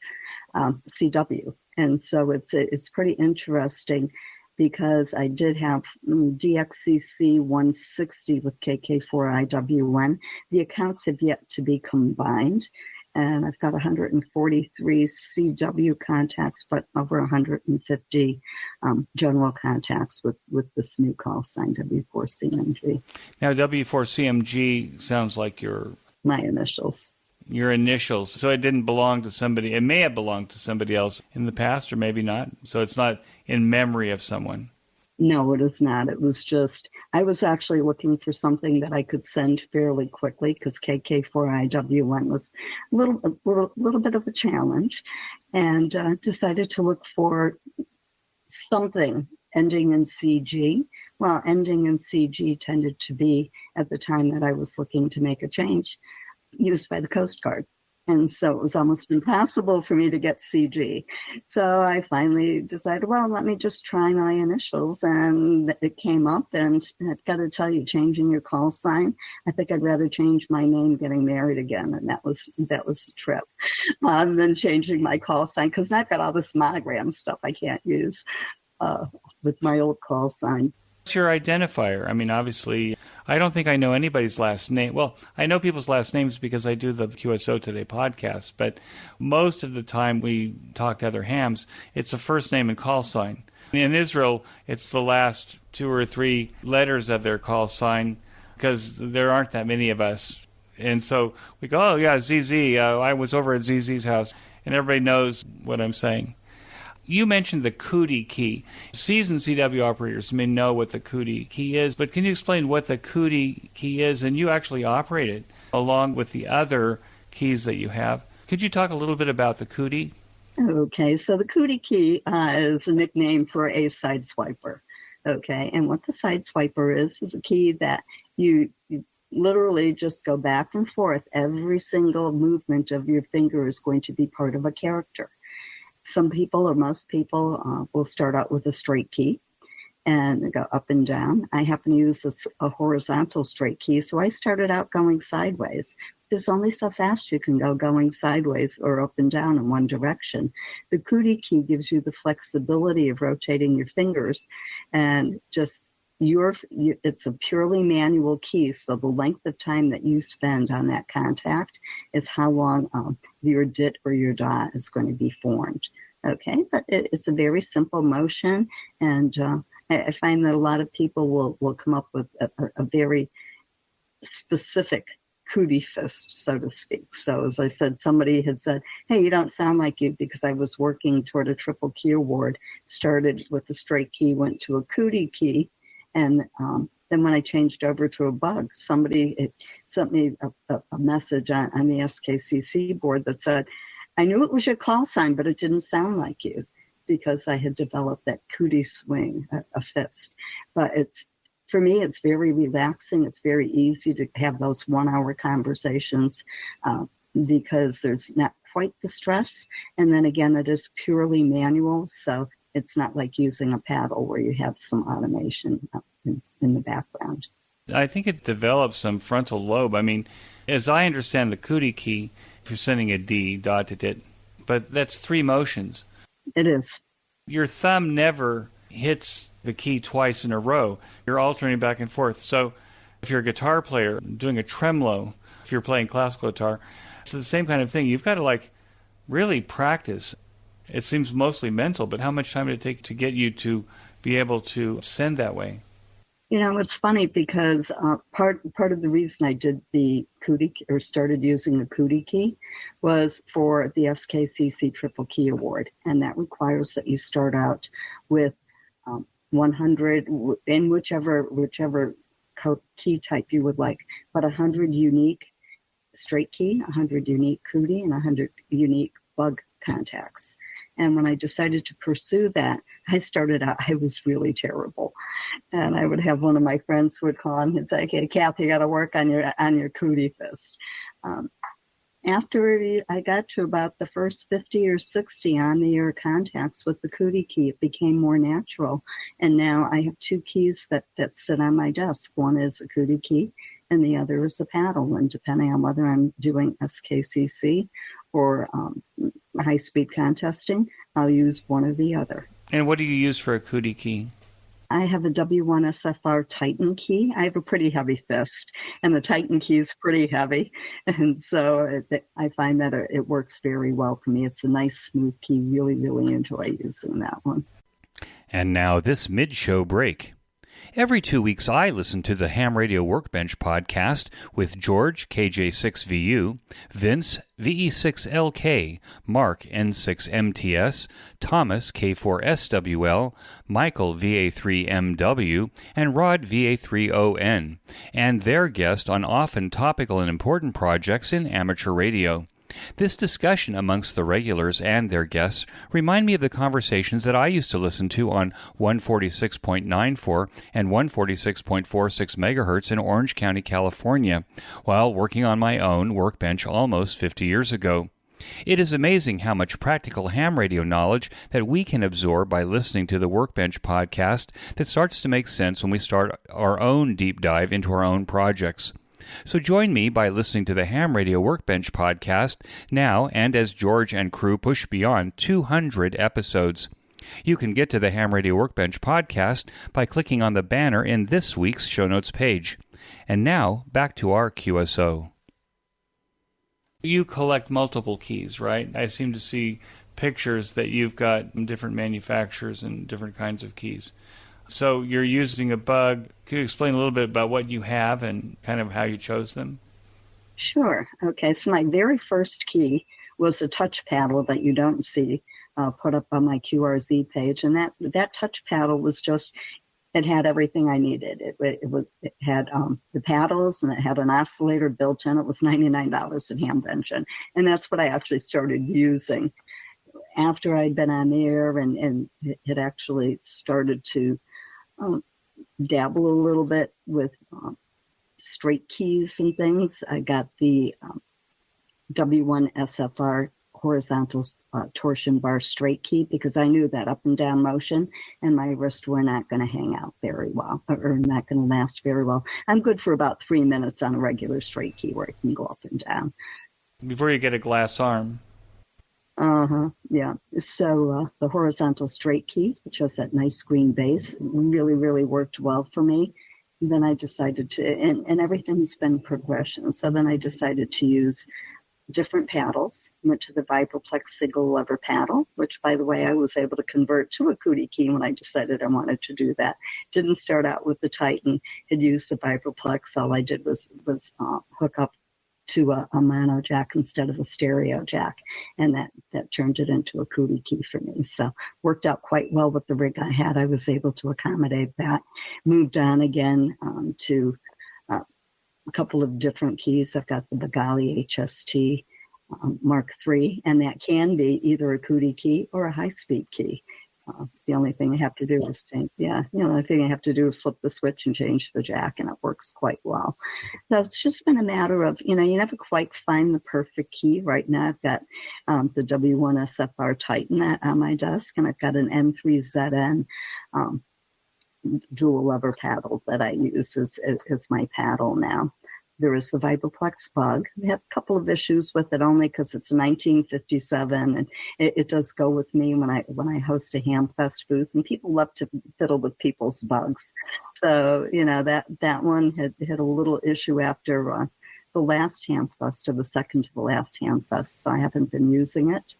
CW. And so it's pretty interesting because I did have DXCC 160 with KK4IWN. The accounts have yet to be combined. And I've got 143 CW contacts, but over 150 general contacts with this new call sign, W4CMG. Now, W4CMG sounds like my initials. Your initials. So it didn't belong to somebody. It may have belonged to somebody else in the past, or maybe not. So it's not in memory of someone. No, it is not. It was just, I was actually looking for something that I could send fairly quickly because KK4IW1 was a little bit of a challenge, and decided to look for something ending in CG. Well, ending in CG tended to be, at the time that I was looking to make a change, used by the Coast Guard. And so it was almost impossible for me to get CG. So I finally decided, well, let me just try my initials. And it came up, and I've got to tell you, changing your call sign, I think I'd rather change my name getting married again. And that was the trip, than changing my call sign, because I've got all this monogram stuff I can't use with my old call sign. What's your identifier? I mean, obviously, I don't think I know anybody's last name. Well, I know people's last names because I do the QSO Today podcast, but most of the time we talk to other hams, it's a first name and call sign. In Israel, it's the last 2 or 3 letters of their call sign because there aren't that many of us. And so we go, oh, yeah, ZZ. I was over at ZZ's house, and everybody knows what I'm saying. You mentioned the CUDI key. Seasoned CW operators may know what the CUDI key is, but can you explain what the CUDI key is? And you actually operate it along with the other keys that you have. Could you talk a little bit about the CUDI? Okay, so the CUDI key is a nickname for a side swiper. Okay, and what the side swiper is a key that you literally just go back and forth. Every single movement of your finger is going to be part of a character. Some people, or most people, will start out with a straight key and go up and down. I happen to use a horizontal straight key, so I started out going sideways. There's only so fast you can go going sideways or up and down in one direction. The CUDI key gives you the flexibility of rotating your fingers, and just it's a purely manual key, so the length of time that you spend on that contact is how long your DIT or your DA is going to be formed. Okay, but it's a very simple motion, and I find that a lot of people will come up with a very specific CUDI fist, so to speak. So as I said, somebody had said, hey, you don't sound like you, because I was working toward a triple key award, started with the straight key, went to a CUDI key, and then when I changed over to a bug, somebody sent me a message on the SKCC board that said, I knew it was your call sign, but it didn't sound like you, because I had developed that CUDI swing, a fist. But for me, it's very relaxing. It's very easy to have those 1-hour conversations because there's not quite the stress. And then again, it is purely manual, so it's not like using a paddle where you have some automation in the background. I think it develops some frontal lobe. I mean, as I understand the CUDI key, if you're sending a D, dot to dit, but that's 3 motions. It is. Your thumb never hits the key twice in a row. You're alternating back and forth. So if you're a guitar player doing a tremolo, if you're playing classical guitar, it's the same kind of thing. You've got to really practice. It seems mostly mental, but how much time did it take to get you to be able to send that way? It's funny because part of the reason I did the Cootie or started using the Cootie key was for the SKCC Triple Key Award, and that requires that you start out with 100 in whichever key type you would like, but 100 unique straight key, 100 unique Cootie, and 100 unique bug contacts. And when I decided to pursue that, I started out, I was really terrible. And I would have one of my friends who would call and say, "Hey, Cathy, you got to work on your Cootie fist." After I got to about the first 50 or 60 on-the-air contacts with the Cootie key, it became more natural. And now I have two keys that sit on my desk. One is a Cootie key, and the other is a paddle. And depending on whether I'm doing SKCC or high-speed contesting, I'll use one or the other. And what do you use for a Cootie key? I have a W1SFR Titan key. I have a pretty heavy fist, and the Titan key is pretty heavy. And so I find that it works very well for me. It's a nice, smooth key. Really, really enjoy using that one. And now this mid-show break. Every 2 weeks, I listen to the Ham Radio Workbench podcast with George, KJ6VU, Vince, VE6LK, Mark, N6MTS, Thomas, K4SWL, Michael, VA3MW, and Rod, VA3ON, and their guest on often topical and important projects in amateur radio. This discussion amongst the regulars and their guests remind me of the conversations that I used to listen to on 146.94 and 146.46 megahertz in Orange County, California, while working on my own workbench almost 50 years ago. It is amazing how much practical ham radio knowledge that we can absorb by listening to the Workbench podcast that starts to make sense when we start our own deep dive into our own projects. So join me by listening to the Ham Radio Workbench podcast now and as George and crew push beyond 200 episodes. You can get to the Ham Radio Workbench podcast by clicking on the banner in this week's show notes page. And now, back to our QSO. You collect multiple keys, right? I seem to see pictures that you've got from different manufacturers and different kinds of keys. So you're using a bug. Could you explain a little bit about what you have and kind of how you chose them? Sure. Okay, so my very first key was a touch paddle that you don't see put up on my QRZ page. And that touch paddle was just, it had everything I needed. It had the paddles, and it had an oscillator built in. It was $99 at Hamvention. And that's what I actually started using after I'd been on the air and it actually started to dabble a little bit with straight keys and things. I got the W1SFR horizontal torsion bar straight key because I knew that up and down motion and my wrists were not going to hang out very well or not going to last very well. I'm good for about 3 minutes on a regular straight key where I can go up and down. Before you get a glass arm. Yeah. So the horizontal straight key, which has that nice green base, really, really worked well for me. And then I decided to, and everything's been progression. So then I decided to use different paddles. Went to the Vibraplex single lever paddle, which, by the way, I was able to convert to a Cootie key when I decided I wanted to do that. Didn't start out with the Titan. Had used the Vibraplex. All I did was hook up to a mono jack instead of a stereo jack, and that turned it into a Cootie key for me. So worked out quite well with the rig I had. I was able to accommodate that. Moved on again to a couple of different keys. I've got the Bengali HST Mark III, and that can be either a Cootie key or a high-speed key. The only thing I have to do is change. The only thing I have to do is flip the switch and change the jack, and it works quite well. So it's just been a matter of, you never quite find the perfect key. Right now, I've got the W1SFR Titan on my desk, and I've got an N3ZN dual lever paddle that I use as my paddle now. There is the Vibraplex bug. We have a couple of issues with it only because it's 1957, and it does go with me when I host a Hamfest booth, and people love to fiddle with people's bugs. So that one had a little issue after the last Hamfest, or the second to the last Hamfest. So I haven't been using it.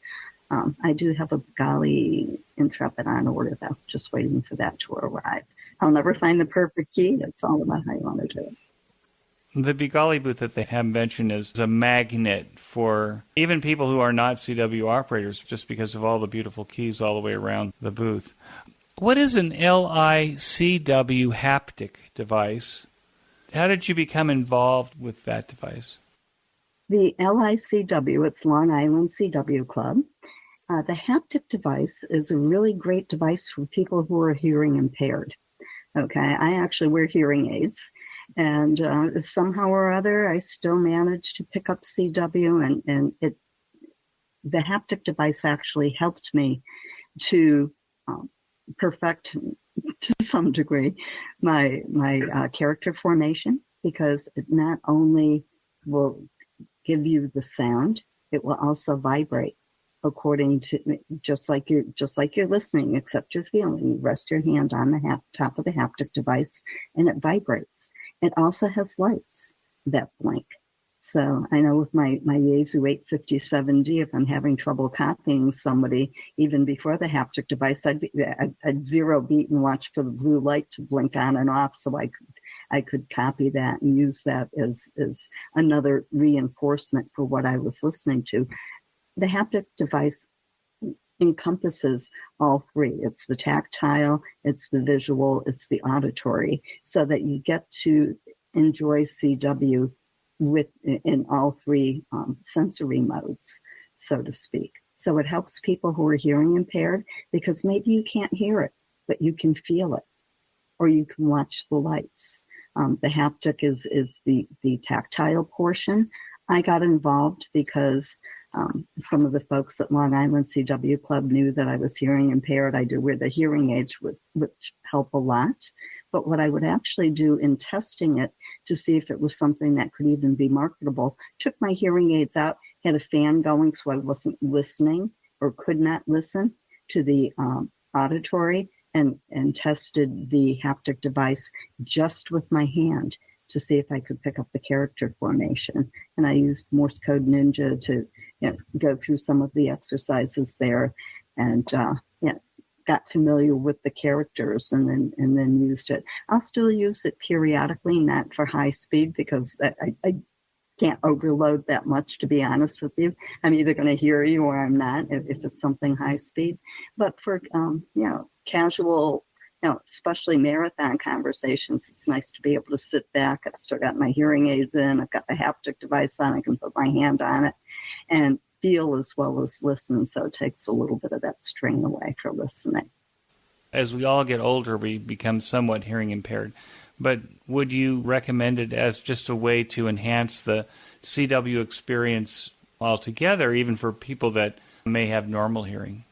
I do have a Bengali Intrepid on order, though, just waiting for that to arrive. I'll never find the perfect key. It's all about how you want to do it. The Bengali booth that they have mentioned is a magnet for even people who are not CW operators, just because of all the beautiful keys all the way around the booth. What is an LICW haptic device? How did you become involved with that device? The LICW, it's Long Island CW Club. The haptic device is a really great device for people who are hearing impaired. Okay, I actually wear hearing aids, and somehow or other, I still manage to pick up CW, and the haptic device actually helped me to perfect, to some degree, my character formation, because it not only will give you the sound, it will also vibrate according to, just like you're listening, except you're feeling. You rest your hand on the top of the haptic device and it vibrates. It also has lights that blink. So I know with my Yaesu 857D, if I'm having trouble copying somebody, even before the haptic device, I'd zero beat and watch for the blue light to blink on and off, so I could copy that and use that as another reinforcement for what I was listening to. The haptic device encompasses all three. It's the tactile, it's the visual, it's the auditory, so that you get to enjoy CW in all three sensory modes, so to speak. So it helps people who are hearing impaired, because maybe you can't hear it, but you can feel it, or you can watch the lights. The haptic is the tactile portion. I got involved because some of the folks at Long Island CW Club knew that I was hearing impaired. I do wear the hearing aids, which help a lot. But what I would actually do in testing it to see if it was something that could even be marketable, took my hearing aids out, had a fan going so I wasn't listening or could not listen to the auditory, and tested the haptic device just with my hand to see if I could pick up the character formation. And I used Morse Code Ninja to go through some of the exercises there, and got familiar with the characters, and then used it. I'll still use it periodically, not for high speed, because I can't overload that much, to be honest with you. I'm either going to hear you or I'm not, if it's something high speed. But for casual, especially marathon conversations, it's nice to be able to sit back. I've still got my hearing aids in. I've got the haptic device on. I can put my hand on it and feel as well as listen. So it takes a little bit of that strain away for listening. As we all get older, we become somewhat hearing impaired. But would you recommend it as just a way to enhance the CW experience altogether, even for people that may have normal hearing?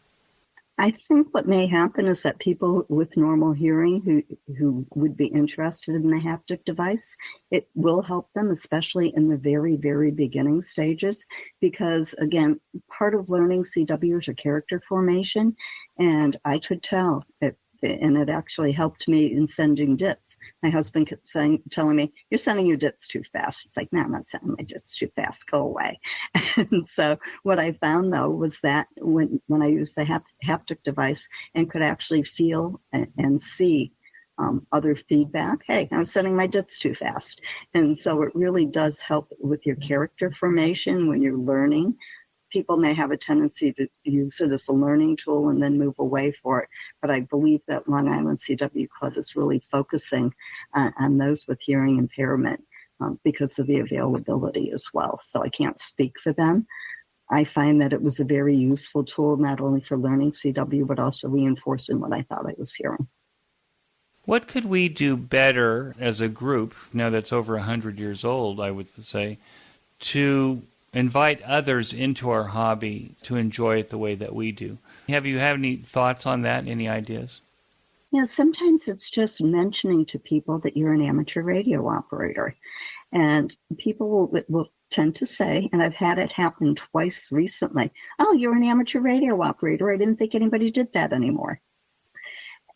I think what may happen is that people with normal hearing who would be interested in the haptic device, it will help them, especially in the very, very beginning stages, because, again, part of learning CW is your character formation, and I could tell it. And it actually helped me in sending dits. My husband kept telling me, "You're sending your dits too fast." It's like, no, I'm not sending my dits too fast. Go away. And so what I found, though, was that when I used the haptic device and could actually feel and see other feedback, hey, I'm sending my dits too fast. And so it really does help with your character formation when you're learning. People may have a tendency to use it as a learning tool and then move away for it. But I believe that Long Island CW Club is really focusing on those with hearing impairment because of the availability as well. So I can't speak for them. I find that it was a very useful tool, not only for learning CW, but also reinforcing what I thought I was hearing. What could we do better as a group, now that's over 100 years old, I would say, to invite others into our hobby to enjoy it the way that we do? Have you had any thoughts on that, any ideas? Yeah, sometimes it's just mentioning to people that you're an amateur radio operator. And people will tend to say, and I've had it happen twice recently, "Oh, you're an amateur radio operator. I didn't think anybody did that anymore."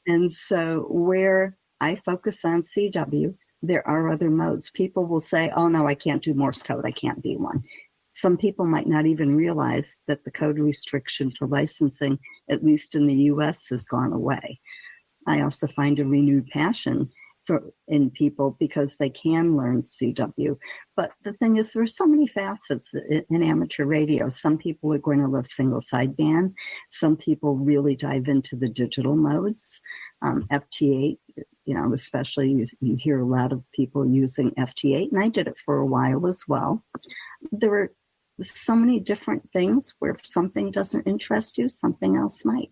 And so where I focus on CW, there are other modes. People will say, "Oh, no, I can't do Morse code. I can't be one." Some people might not even realize that the code restriction for licensing, at least in the U.S., has gone away. I also find a renewed passion in people because they can learn CW. But the thing is, there are so many facets in amateur radio. Some people are going to love single sideband. Some people really dive into the digital modes. FT8, especially you hear a lot of people using FT8, and I did it for a while as well. There are so many different things where if something doesn't interest you, something else might.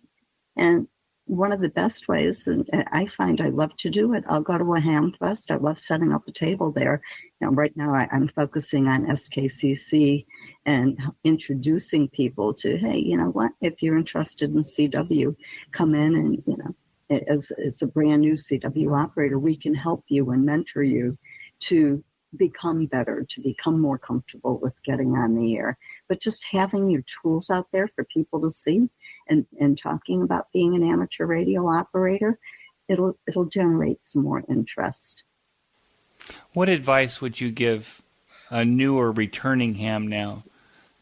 And one of the best ways, and I find I love to do it, I'll go to a ham fest. I love setting up a table there. Right now I'm focusing on SKCC and introducing people to, hey, you know what? If you're interested in CW, come in and, as a brand new CW operator, we can help you and mentor you to become better, to become more comfortable with getting on the air. But just having your tools out there for people to see and talking about being an amateur radio operator, it'll generate some more interest. What advice would you give a new or returning ham now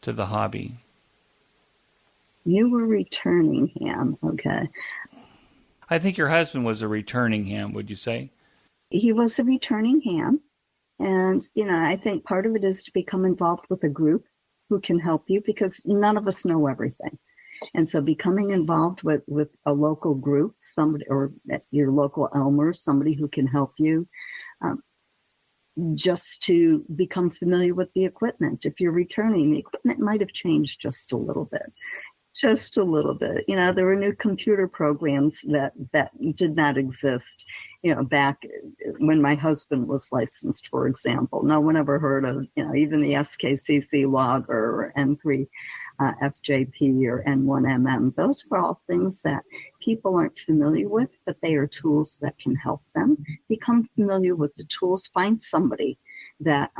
to the hobby? New or returning ham, okay. I think your husband was a returning ham, would you say? He was a returning ham. And, I think part of it is to become involved with a group who can help you, because none of us know everything. And so becoming involved with a local group, somebody, or your local Elmer, somebody who can help you, just to become familiar with the equipment. If you're returning, the equipment might have changed just a little bit. Just a little bit. There were new computer programs that did not exist, back when my husband was licensed, for example. No one ever heard of, even the SKCC logger or N3 FJP or N1MM. Those were all things that people aren't familiar with, but they are tools that can help them become familiar with the tools. Find somebody that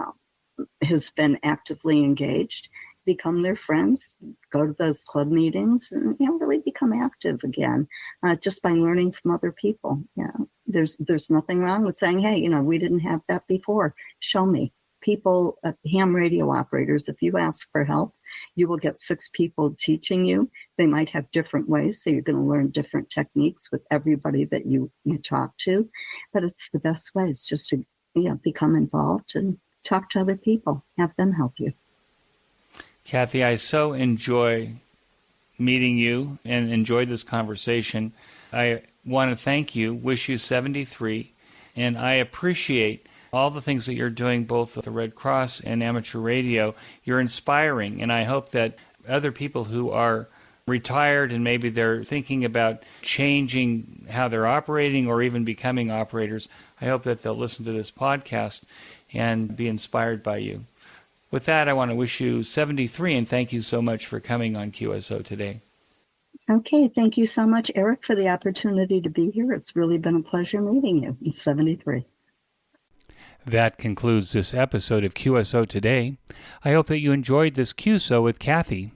has been actively engaged, become their friends, go to those club meetings, and really become active again, just by learning from other people. There's nothing wrong with saying, hey, we didn't have that before. Show me. People, ham radio operators, if you ask for help, you will get 6 people teaching you. They might have different ways, so you're going to learn different techniques with everybody that you talk to. But it's the best way. It's just to become involved and talk to other people, have them help you. Cathy, I so enjoy meeting you and enjoyed this conversation. I want to thank you, wish you 73, and I appreciate all the things that you're doing both with the Red Cross and amateur radio. You're inspiring, and I hope that other people who are retired and maybe they're thinking about changing how they're operating or even becoming operators, I hope that they'll listen to this podcast and be inspired by you. With that, I want to wish you 73, and thank you so much for coming on QSO Today. Okay, thank you so much, Eric, for the opportunity to be here. It's really been a pleasure meeting you. I'm 73. That concludes this episode of QSO Today. I hope that you enjoyed this QSO with Cathy.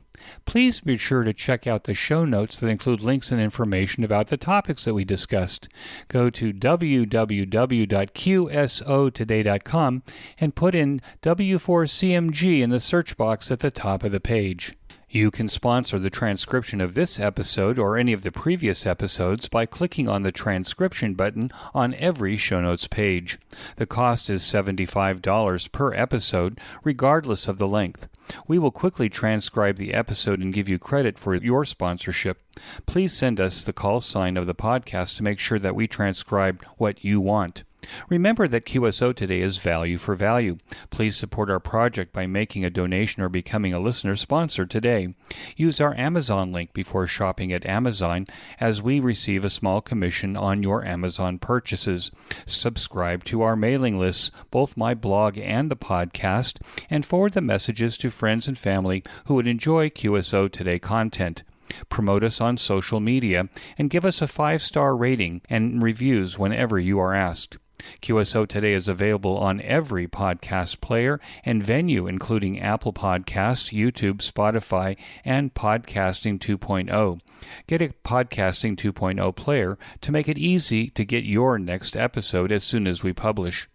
Please be sure to check out the show notes that include links and information about the topics that we discussed. Go to www.qsotoday.com and put in W4CMG in the search box at the top of the page. You can sponsor the transcription of this episode or any of the previous episodes by clicking on the transcription button on every show notes page. The cost is $75 per episode, regardless of the length. We will quickly transcribe the episode and give you credit for your sponsorship. Please send us the call sign of the podcast to make sure that we transcribe what you want. Remember that QSO Today is value for value. Please support our project by making a donation or becoming a listener sponsor today. Use our Amazon link before shopping at Amazon, as we receive a small commission on your Amazon purchases. Subscribe to our mailing lists, both my blog and the podcast, and forward the messages to friends and family who would enjoy QSO Today content. Promote us on social media and give us a 5-star rating and reviews whenever you are asked. QSO Today is available on every podcast player and venue, including Apple Podcasts, YouTube, Spotify, and Podcasting 2.0. Get a Podcasting 2.0 player to make it easy to get your next episode as soon as we publish.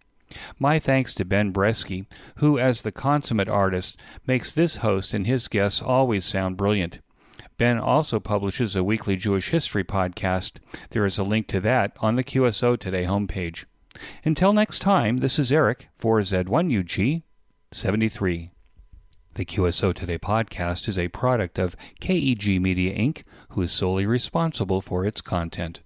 My thanks to Ben Bresky, who, as the consummate artist, makes this host and his guests always sound brilliant. Ben also publishes a weekly Jewish history podcast. There is a link to that on the QSO Today homepage. Until next time, this is Eric for Z1UG 73. The QSO Today podcast is a product of KEG Media Inc., who is solely responsible for its content.